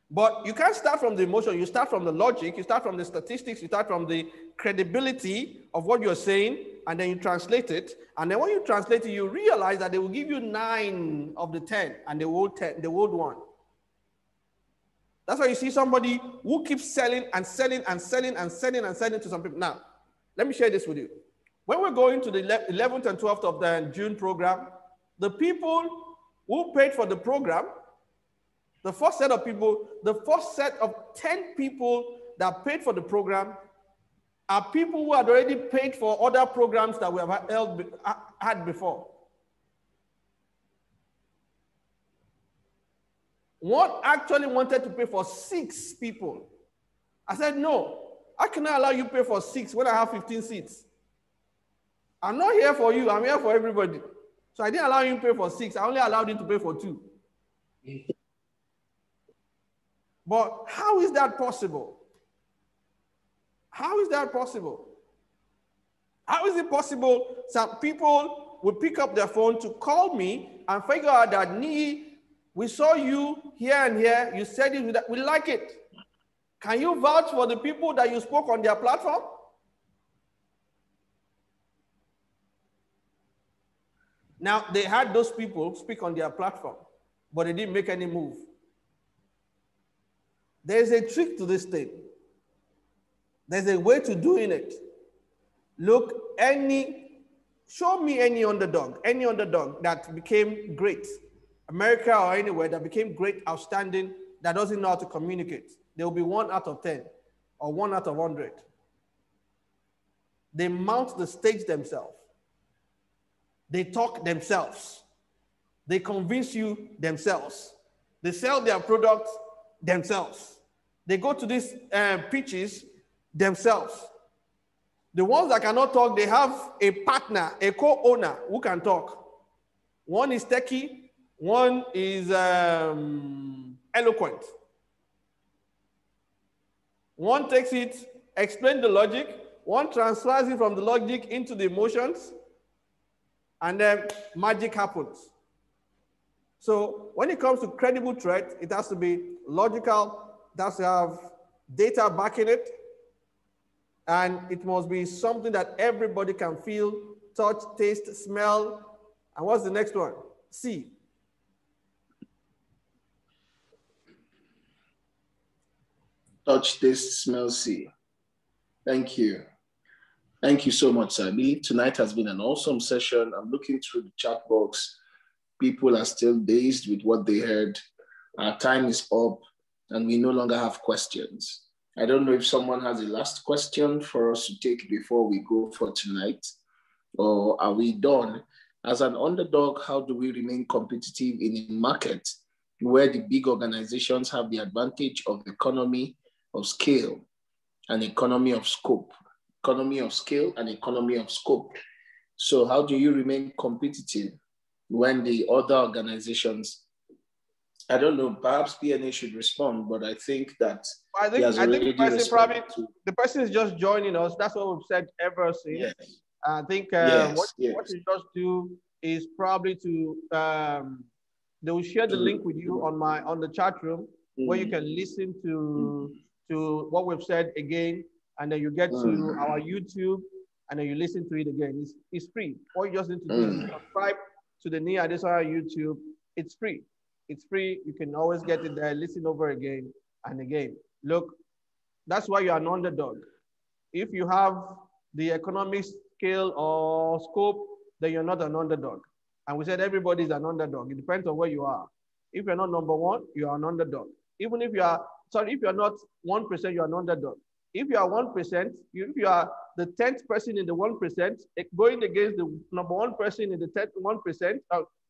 But you can't start from the emotion. You start from the logic. You start from the statistics. You start from the credibility of what you're saying, and then you translate it. And then when you translate it, you realize that they will give you 9 of the 10, and they will 10, the old one. That's why you see somebody who keeps selling and selling and selling and selling and selling to some people. Now, let me share this with you. When we're going to the 11th and 12th of the June program, the people who paid for the program, the first set of people, the first set of 10 people that paid for the program are people who had already paid for other programs that we have had before. One actually wanted to pay for 6 people. I said, no, I cannot allow you to pay for 6 when I have 15 seats. I'm not here for you, I'm here for everybody. So I didn't allow him to pay for 6, I only allowed him to pay for 2. But how is that possible? How is that possible? How is it possible some people will pick up their phone to call me and figure out that, we saw you here and here, you said it, we like it. Can you vouch for the people that you spoke on their platform? Now, they had those people speak on their platform, but they didn't make any move. There's a trick to this thing. There's a way to doing it. Look, show me any underdog that became great, America or anywhere, that became great, outstanding, that doesn't know how to communicate. There will be 1 out of 10 or 1 out of 100. They mount the stage themselves. They talk themselves. They convince you themselves. They sell their products themselves. They go to these pitches themselves. The ones that cannot talk, they have a partner, a co-owner who can talk. One is techie, one is eloquent. One takes it, explains the logic, one transfers it from the logic into the emotions, and then magic happens. So when it comes to credible threat, it has to be logical, it has to have data backing it, and it must be something that everybody can feel, touch, taste, smell. And what's the next one? See. Touch, taste, smell, see. Thank you. Thank you so much, sir. Tonight has been an awesome session. I'm looking through the chat box. People are still dazed with what they heard. Our time is up and we no longer have questions. I don't know if someone has a last question for us to take before we go for tonight, or are we done? As an underdog, how do we remain competitive in a market where the big organizations have the advantage of economy of scale and economy of scope. Economy of scale and economy of scope. So how do you remain competitive when the other organizations, I don't know, perhaps PNA should respond, but I think that I think the person probably, the person is just joining us. That's what we've said ever since. Yes. I think what you just do is probably to they will share the link with you on the chat room where you can listen to what we've said again, and then you get to our YouTube and then you listen to it again. It's free. All you just need to do is subscribe to the Nia Adesanya YouTube. It's free. It's free. You can always get it there, listen over again and again. Look, that's why you're an underdog. If you have the economic scale or scope, then you're not an underdog. And we said everybody's an underdog. It depends on where you are. If you're not number one, you are an underdog. Even if you are, if you're not 1%, you're an underdog. If you are 1%, if you are the 10th person in the 1%, going against the number one person in the 1%,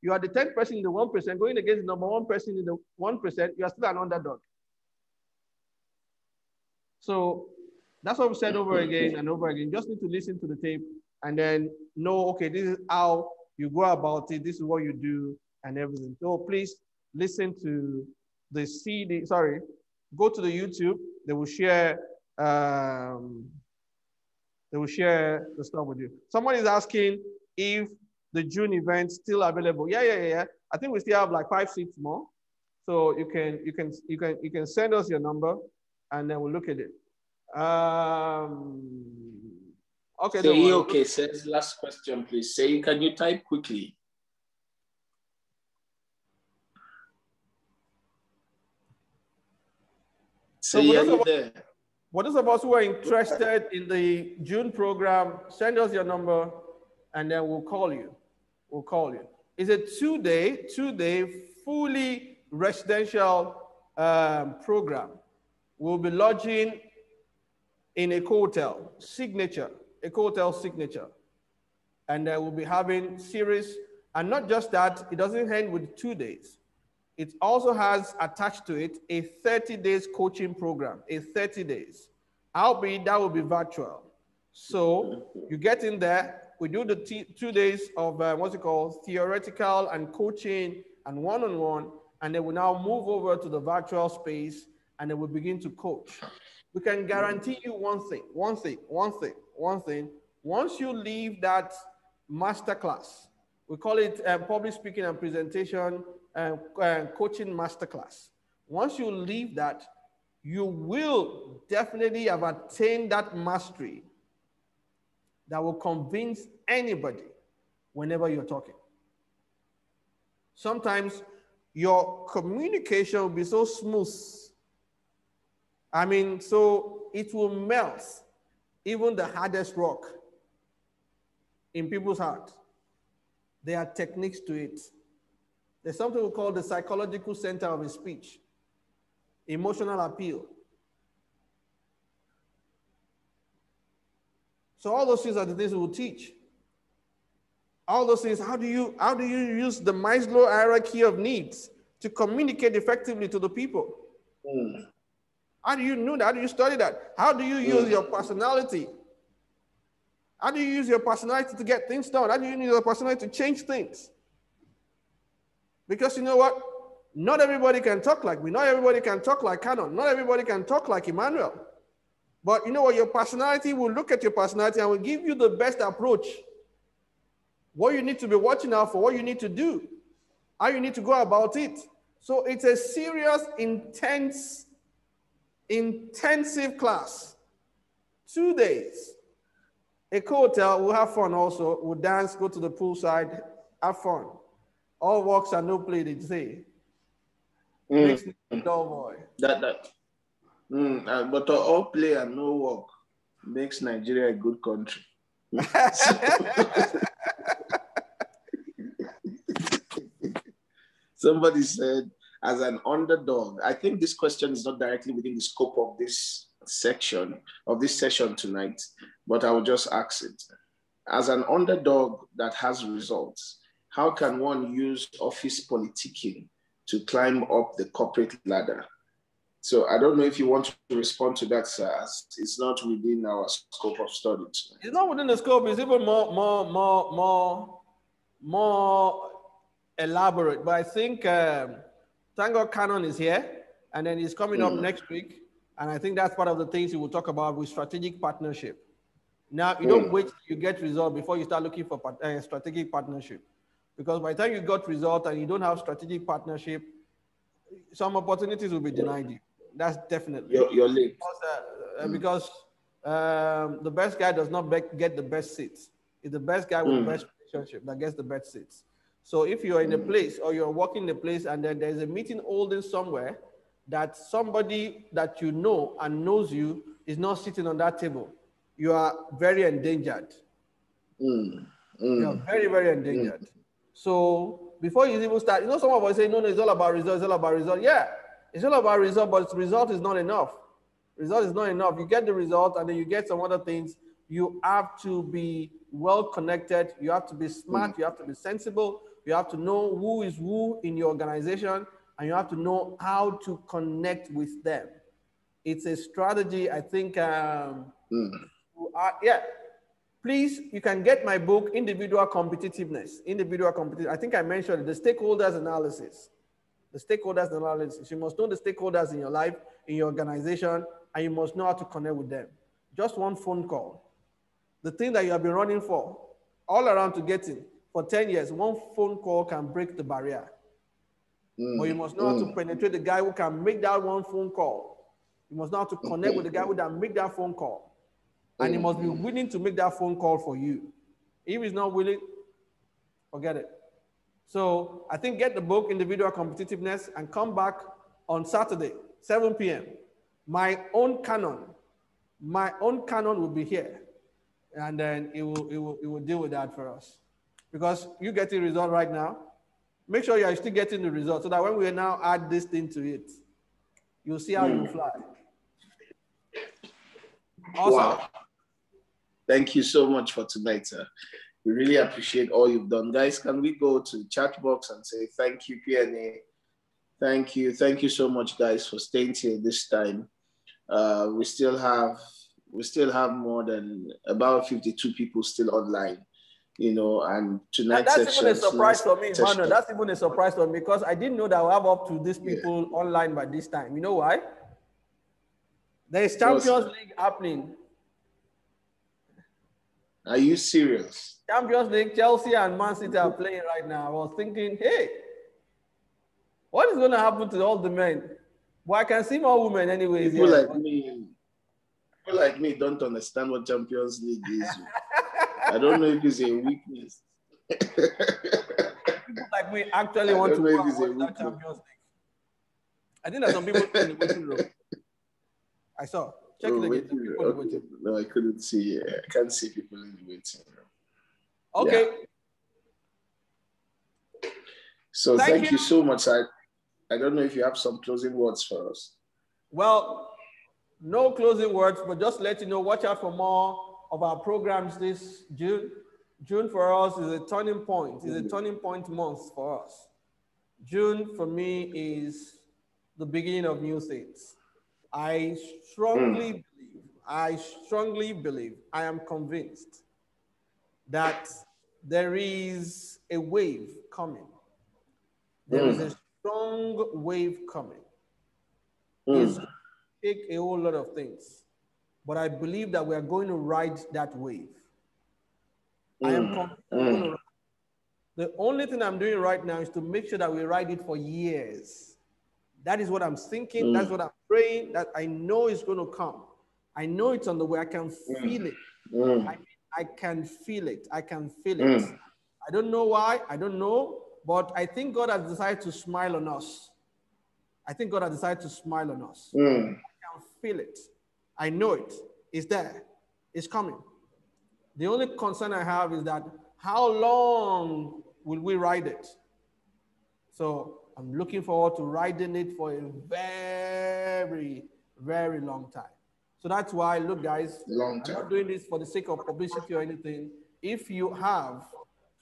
you are the 10th person in the 1%, going against the number one person in the 1%, you are still an underdog. So that's what we said over again and over again. You just need to listen to the tape and then know, okay, this is how you go about it. This is what you do and everything. So please listen to the CD, go to the YouTube. They will share the stuff with you. Someone is asking if the June event is still available. Yeah. I think we still have like 5 seats more. So you can send us your number and then we'll look at it. Okay. Say, okay, says last question, please. Say, can you type quickly? Say, are you there? For those of us who are interested in the June program, send us your number and then we'll call you. It's a two-day, fully residential program. We'll be lodging in a hotel signature. And we'll be having series. And not just that, it doesn't end with 2 days. It also has attached to it a 30 days coaching program, 30 days. Albeit that will be virtual. So you get in there, we do the 2 days of theoretical and coaching and one-on-one, and then we now move over to the virtual space and then we begin to coach. We can guarantee you one thing. Once you leave that masterclass, we call it public speaking and presentation coaching masterclass. Once you leave that, you will definitely have attained that mastery that will convince anybody whenever you're talking. Sometimes your communication will be so smooth. So it will melt even the hardest rock in people's heart. There are techniques to it. There's something we call the psychological center of a speech, emotional appeal. So all those things are the things we will teach. All those things, how do you use the Maslow hierarchy of needs to communicate effectively to the people? How do you know that? How do you study that? How do you use your personality? How do you use your personality to get things done? How do you use your personality to change things? Because you know what? Not everybody can talk like me. Not everybody can talk like Canon. Not everybody can talk like Emmanuel. But you know what? Your personality will look at your personality and will give you the best approach. What you need to be watching out for, what you need to do, how you need to go about it. So it's a serious, intensive class. 2 days. A hotel, we'll have fun also. We'll dance, go to the poolside, have fun. All works and no play, they say. Makes me a dull boy. But all play and no work makes Nigeria a good country. Somebody said, as an underdog, I think this question is not directly within the scope of this section, of this session tonight, but I will just ask it. As an underdog that has results, how can one use office politicking to climb up the corporate ladder. So I don't know if you want to respond to that, sir. It's not within our scope of study tonight. It's not within the scope. It's even more elaborate. But I think Tango Cannon is here, and then he's coming up next week. And I think that's part of the things he will talk about with strategic partnership. Now, you don't wait till you get result before you start looking for strategic partnership. Because by the time you got result and you don't have strategic partnership, some opportunities will be denied you. That's definitely. You're late. Because the best guy does not get the best seats. It's the best guy with the best relationship that gets the best seats. So if you're in a place or you're working in a place and then there's a meeting holding somewhere that somebody that you know and knows you is not sitting on that table, you are very endangered. You are very, very endangered. So before you even start, some of us say, no, it's all about result, it's all about result. Yeah, it's all about result, but result is not enough. Result is not enough. You get the result and then you get some other things. You have to be well connected. You have to be smart. You have to be sensible. You have to know who is who in your organization, and you have to know how to connect with them. It's a strategy, I think. Please, you can get my book, Individual Competitiveness. I think I mentioned it, the stakeholders analysis. The stakeholders analysis. You must know the stakeholders in your life, in your organization, and you must know how to connect with them. Just one phone call. The thing that you have been running for, all around to getting for 10 years, one phone call can break the barrier. But you must know how to penetrate the guy who can make that one phone call. You must know how to connect with the guy who can make that phone call. And he must be willing to make that phone call for you. If he's not willing, forget it. So I think get the book, Individual Competitiveness, and come back on Saturday, 7 p.m. My own canon will be here. And then it will deal with that for us. Because you get the result right now. Make sure you are still getting the result so that when we now add this thing to it, you'll see how you fly. Awesome. Wow. Thank you so much for tonight, sir. We really appreciate all you've done. Guys, can we go to the chat box and say thank you, PNA? Thank you. Thank you so much, guys, for staying here this time. We still have more than about 52 people still online, and tonight's that's even a surprise for me, Manuel. That's even a surprise for me because I didn't know that we'll have up to these people online by this time. You know why? There is Champions League happening. Are you serious? Champions League, Chelsea and Man City are playing right now. I was thinking, hey, what is going to happen to all the men? Well, I can see more women anyways. People like me don't understand what Champions League is. I don't know if it's a weakness. People like me actually want to watch that Champions League. I think there's some people in the waiting room. I saw. Check it again. Okay. No, I couldn't see. I can't see people in the waiting room. Okay. Yeah. So thank you so much. I don't know if you have some closing words for us. Well, no closing words, but just let you know, watch out for more of our programs this June. June for us is a turning point. It's a turning point month for us. June for me is the beginning of new things. I strongly believe, I am convinced that there is a wave coming. There is a strong wave coming. It's going to take a whole lot of things, but I believe that we are going to ride that wave. I am convinced. The only thing I'm doing right now is to make sure that we ride it for years. That is what I'm thinking. That's what I'm praying, that I know it's going to come. I know it's on the way. I can feel it. I can feel it. I can feel it. I don't know why. I don't know. But I think God has decided to smile on us. I think God has decided to smile on us. I can feel it. I know it. It's there. It's coming. The only concern I have is that how long will we ride it? So I'm looking forward to riding it for a very, very long time. So that's why, look, guys, I'm not doing this for the sake of publicity or anything. If you have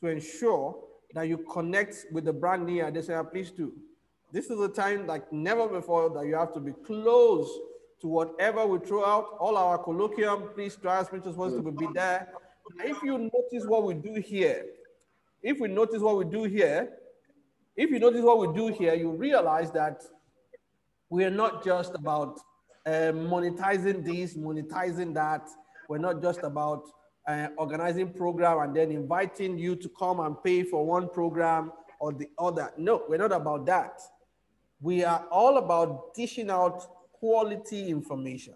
to ensure that you connect with the brand new Adesanya, please do. This is a time like never before that you have to be close to whatever we throw out. All our colloquium, please try as much as possible to be there. Now, if you notice what we do here, if you notice what we do here, you realize that we are not just about monetizing this, monetizing that. We're not just about organizing program and then inviting you to come and pay for one program or the other. No, we're not about that. We are all about dishing out quality information.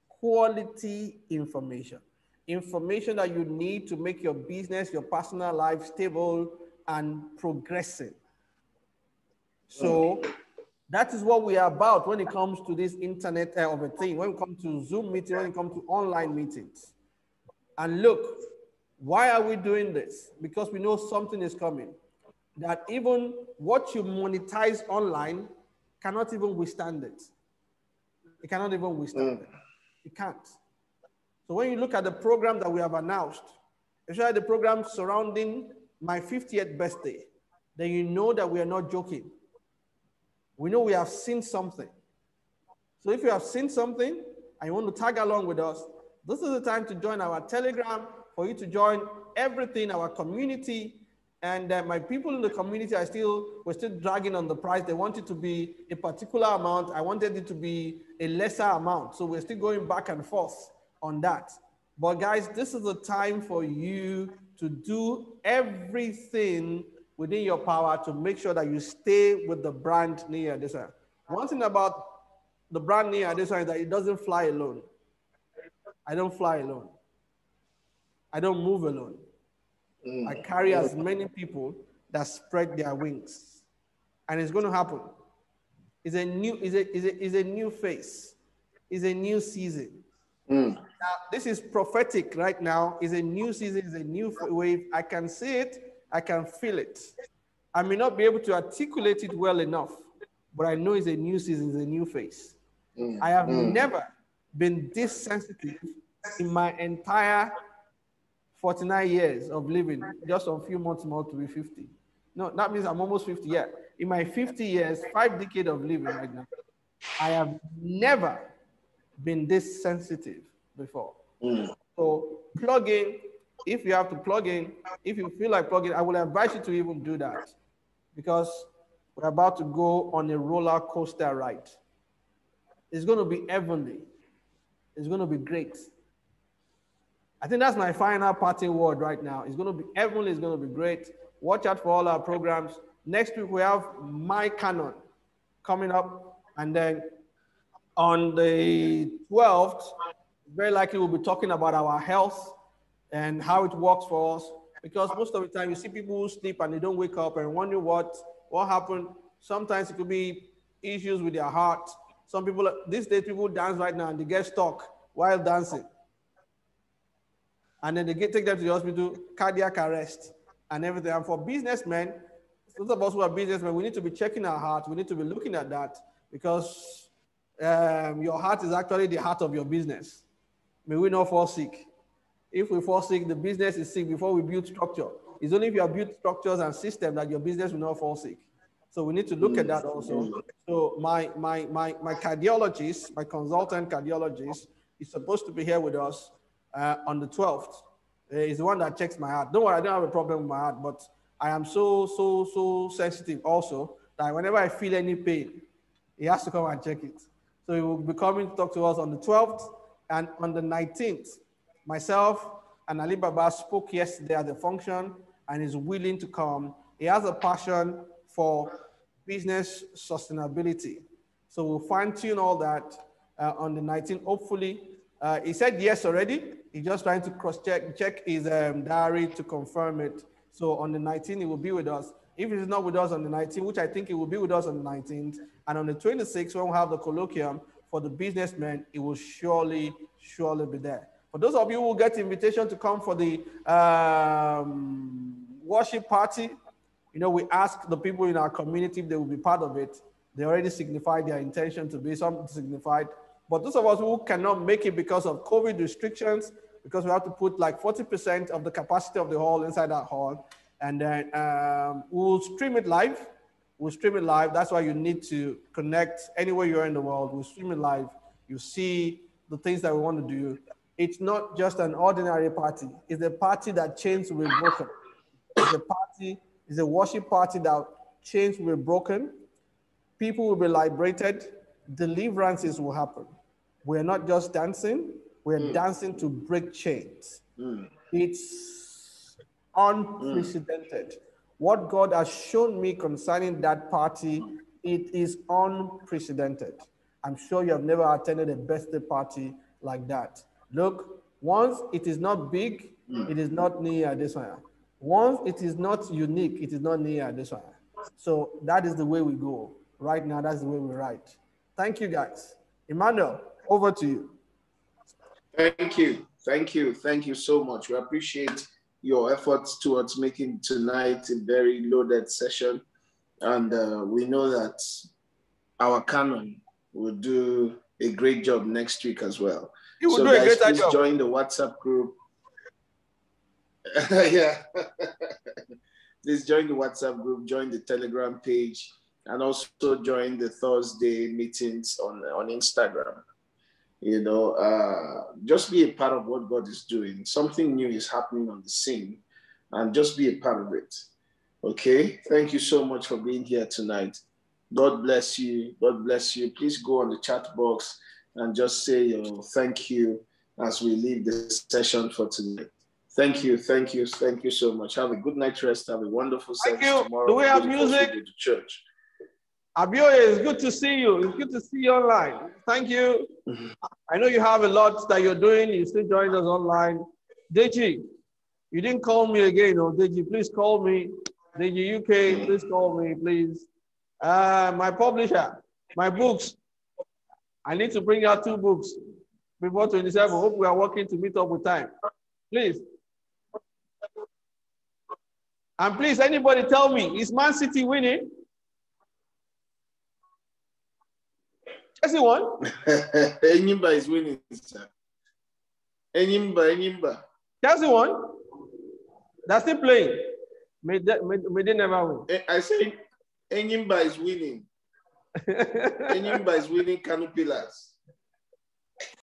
Quality information. Information that you need to make your business, your personal life stable and progressing. So that is what we are about when it comes to this internet of a thing, when it comes to Zoom meeting, when it comes to online meetings. And look, why are we doing this? Because we know something is coming. That even what you monetize online cannot even withstand it. It cannot even withstand it. It can't. So when you look at the program that we have announced, especially the program surrounding my 50th birthday, then you know that we are not joking. We know we have seen something. So if you have seen something and you want to tag along with us, this is the time to join our Telegram, for you to join everything, our community. And my people in the community we're still dragging on the price. They want it to be a particular amount. I wanted it to be a lesser amount. So we're still going back and forth on that. But guys, this is the time for you to do everything within your power to make sure that you stay with the brand near this one. One thing about the brand near this one is that it doesn't fly alone. I don't fly alone. I don't move alone. I carry as many people that spread their wings. And it's going to happen. It's a new phase. It's a new season. Now, this is prophetic right now. It's a new season. It's a new wave. I can see it. I can feel it. I may not be able to articulate it well enough, but I know it's a new season. It's a new phase. I have never been this sensitive in my entire 49 years of living, just a few months more to be 50. No, that means I'm almost 50 years. In my 50 years, 5 decades of living right now, I have never been this sensitive before. So plug in. If you have to plug in, if you feel like plugging, I will advise you to even do that, because we're about to go on a roller coaster ride. It's going to be heavenly. It's going to be great. I think that's my final parting word right now. It's going to be heavenly. It's going to be great. Watch out for all our programs. Next week, we have My Canon coming up. And then on the 12th, very likely we'll be talking about our health and how it works for us. Because most of the time you see people who sleep and they don't wake up and wonder what happened. Sometimes it could be issues with their heart. Some people, these days, people dance right now and they get stuck while dancing. And then they take them to the hospital, cardiac arrest and everything. And for businessmen, those of us who are businessmen, we need to be checking our heart. We need to be looking at that, because your heart is actually the heart of your business. May we not fall sick. If we fall sick, the business is sick before we build structure. It's only if you have built structures and systems that your business will not fall sick. So we need to look at that also. So my cardiologist, my consultant cardiologist, is supposed to be here with us on the 12th. He's the one that checks my heart. Don't worry, I don't have a problem with my heart, but I am so sensitive also that whenever I feel any pain, he has to come and check it. So he will be coming to talk to us on the 12th, and on the 19th, myself and Ali Baba spoke yesterday at the function and is willing to come. He has a passion for business sustainability. So we'll fine tune all that on the 19th, hopefully. He said yes already. He's just trying to check his diary to confirm it. So on the 19th, he will be with us. If he's not with us on the 19th, which I think he will be with us on the 19th, and on the 26th, when we have the colloquium for the businessmen, it will surely be there. For those of you who get invitation to come for the worship party, you know, we ask the people in our community if they will be part of it. They already signified their intention to be, some signified. But those of us who cannot make it because of COVID restrictions, because we have to put like 40% of the capacity of the hall inside that hall, and then we'll stream it live. We'll stream it live. That's why you need to connect anywhere you're in the world. We'll stream it live. You see the things that we want to do. It's not just an ordinary party. It's a party that chains will be broken. It's a party, it's a worship party that chains will be broken. People will be liberated. Deliverances will happen. We're not just dancing. We're dancing to break chains. It's unprecedented. What God has shown me concerning that party, it is unprecedented. I'm sure you have never attended a birthday party like that. Look, once it is not big, it is not near this one. Once it is not unique, it is not near this one. So that is the way we go. Right now, that's the way we write. Thank you, guys. Emmanuel, over to you. Thank you. Thank you. Thank you so much. We appreciate your efforts towards making tonight a very loaded session. And we know that our canon will do a great job next week as well. You will so do guys, a greater please job. join the WhatsApp group. Yeah. Please join the WhatsApp group, join the Telegram page, and also join the Thursday meetings on Instagram. You know, just be a part of what God is doing. Something new is happening on the scene, and just be a part of it. Okay? Thank you so much for being here tonight. God bless you. God bless you. Please go on the chat box and just say your thank you as we leave this session for tonight. Thank you, thank you, thank you so much. Have a good night rest. Have a wonderful service tomorrow. Do we have music? Go to church. Abioye, it's good to see you. It's good to see you online. Thank you. I know you have a lot that you're doing. You still join us online. Deji, you didn't call me again. Oh, Deji, please call me. Deji UK, please call me, please. My publisher, my books. I need to bring out 2 books before 27. Hope we are working to meet up with time. Please. And please, anybody tell me, is Man City winning? Chelsea won? Enyimba is winning, sir. Enyimba. Chelsea won? They're still playing. May they never win. I say Enyimba is winning. Enyimba is winning Kano Pillars.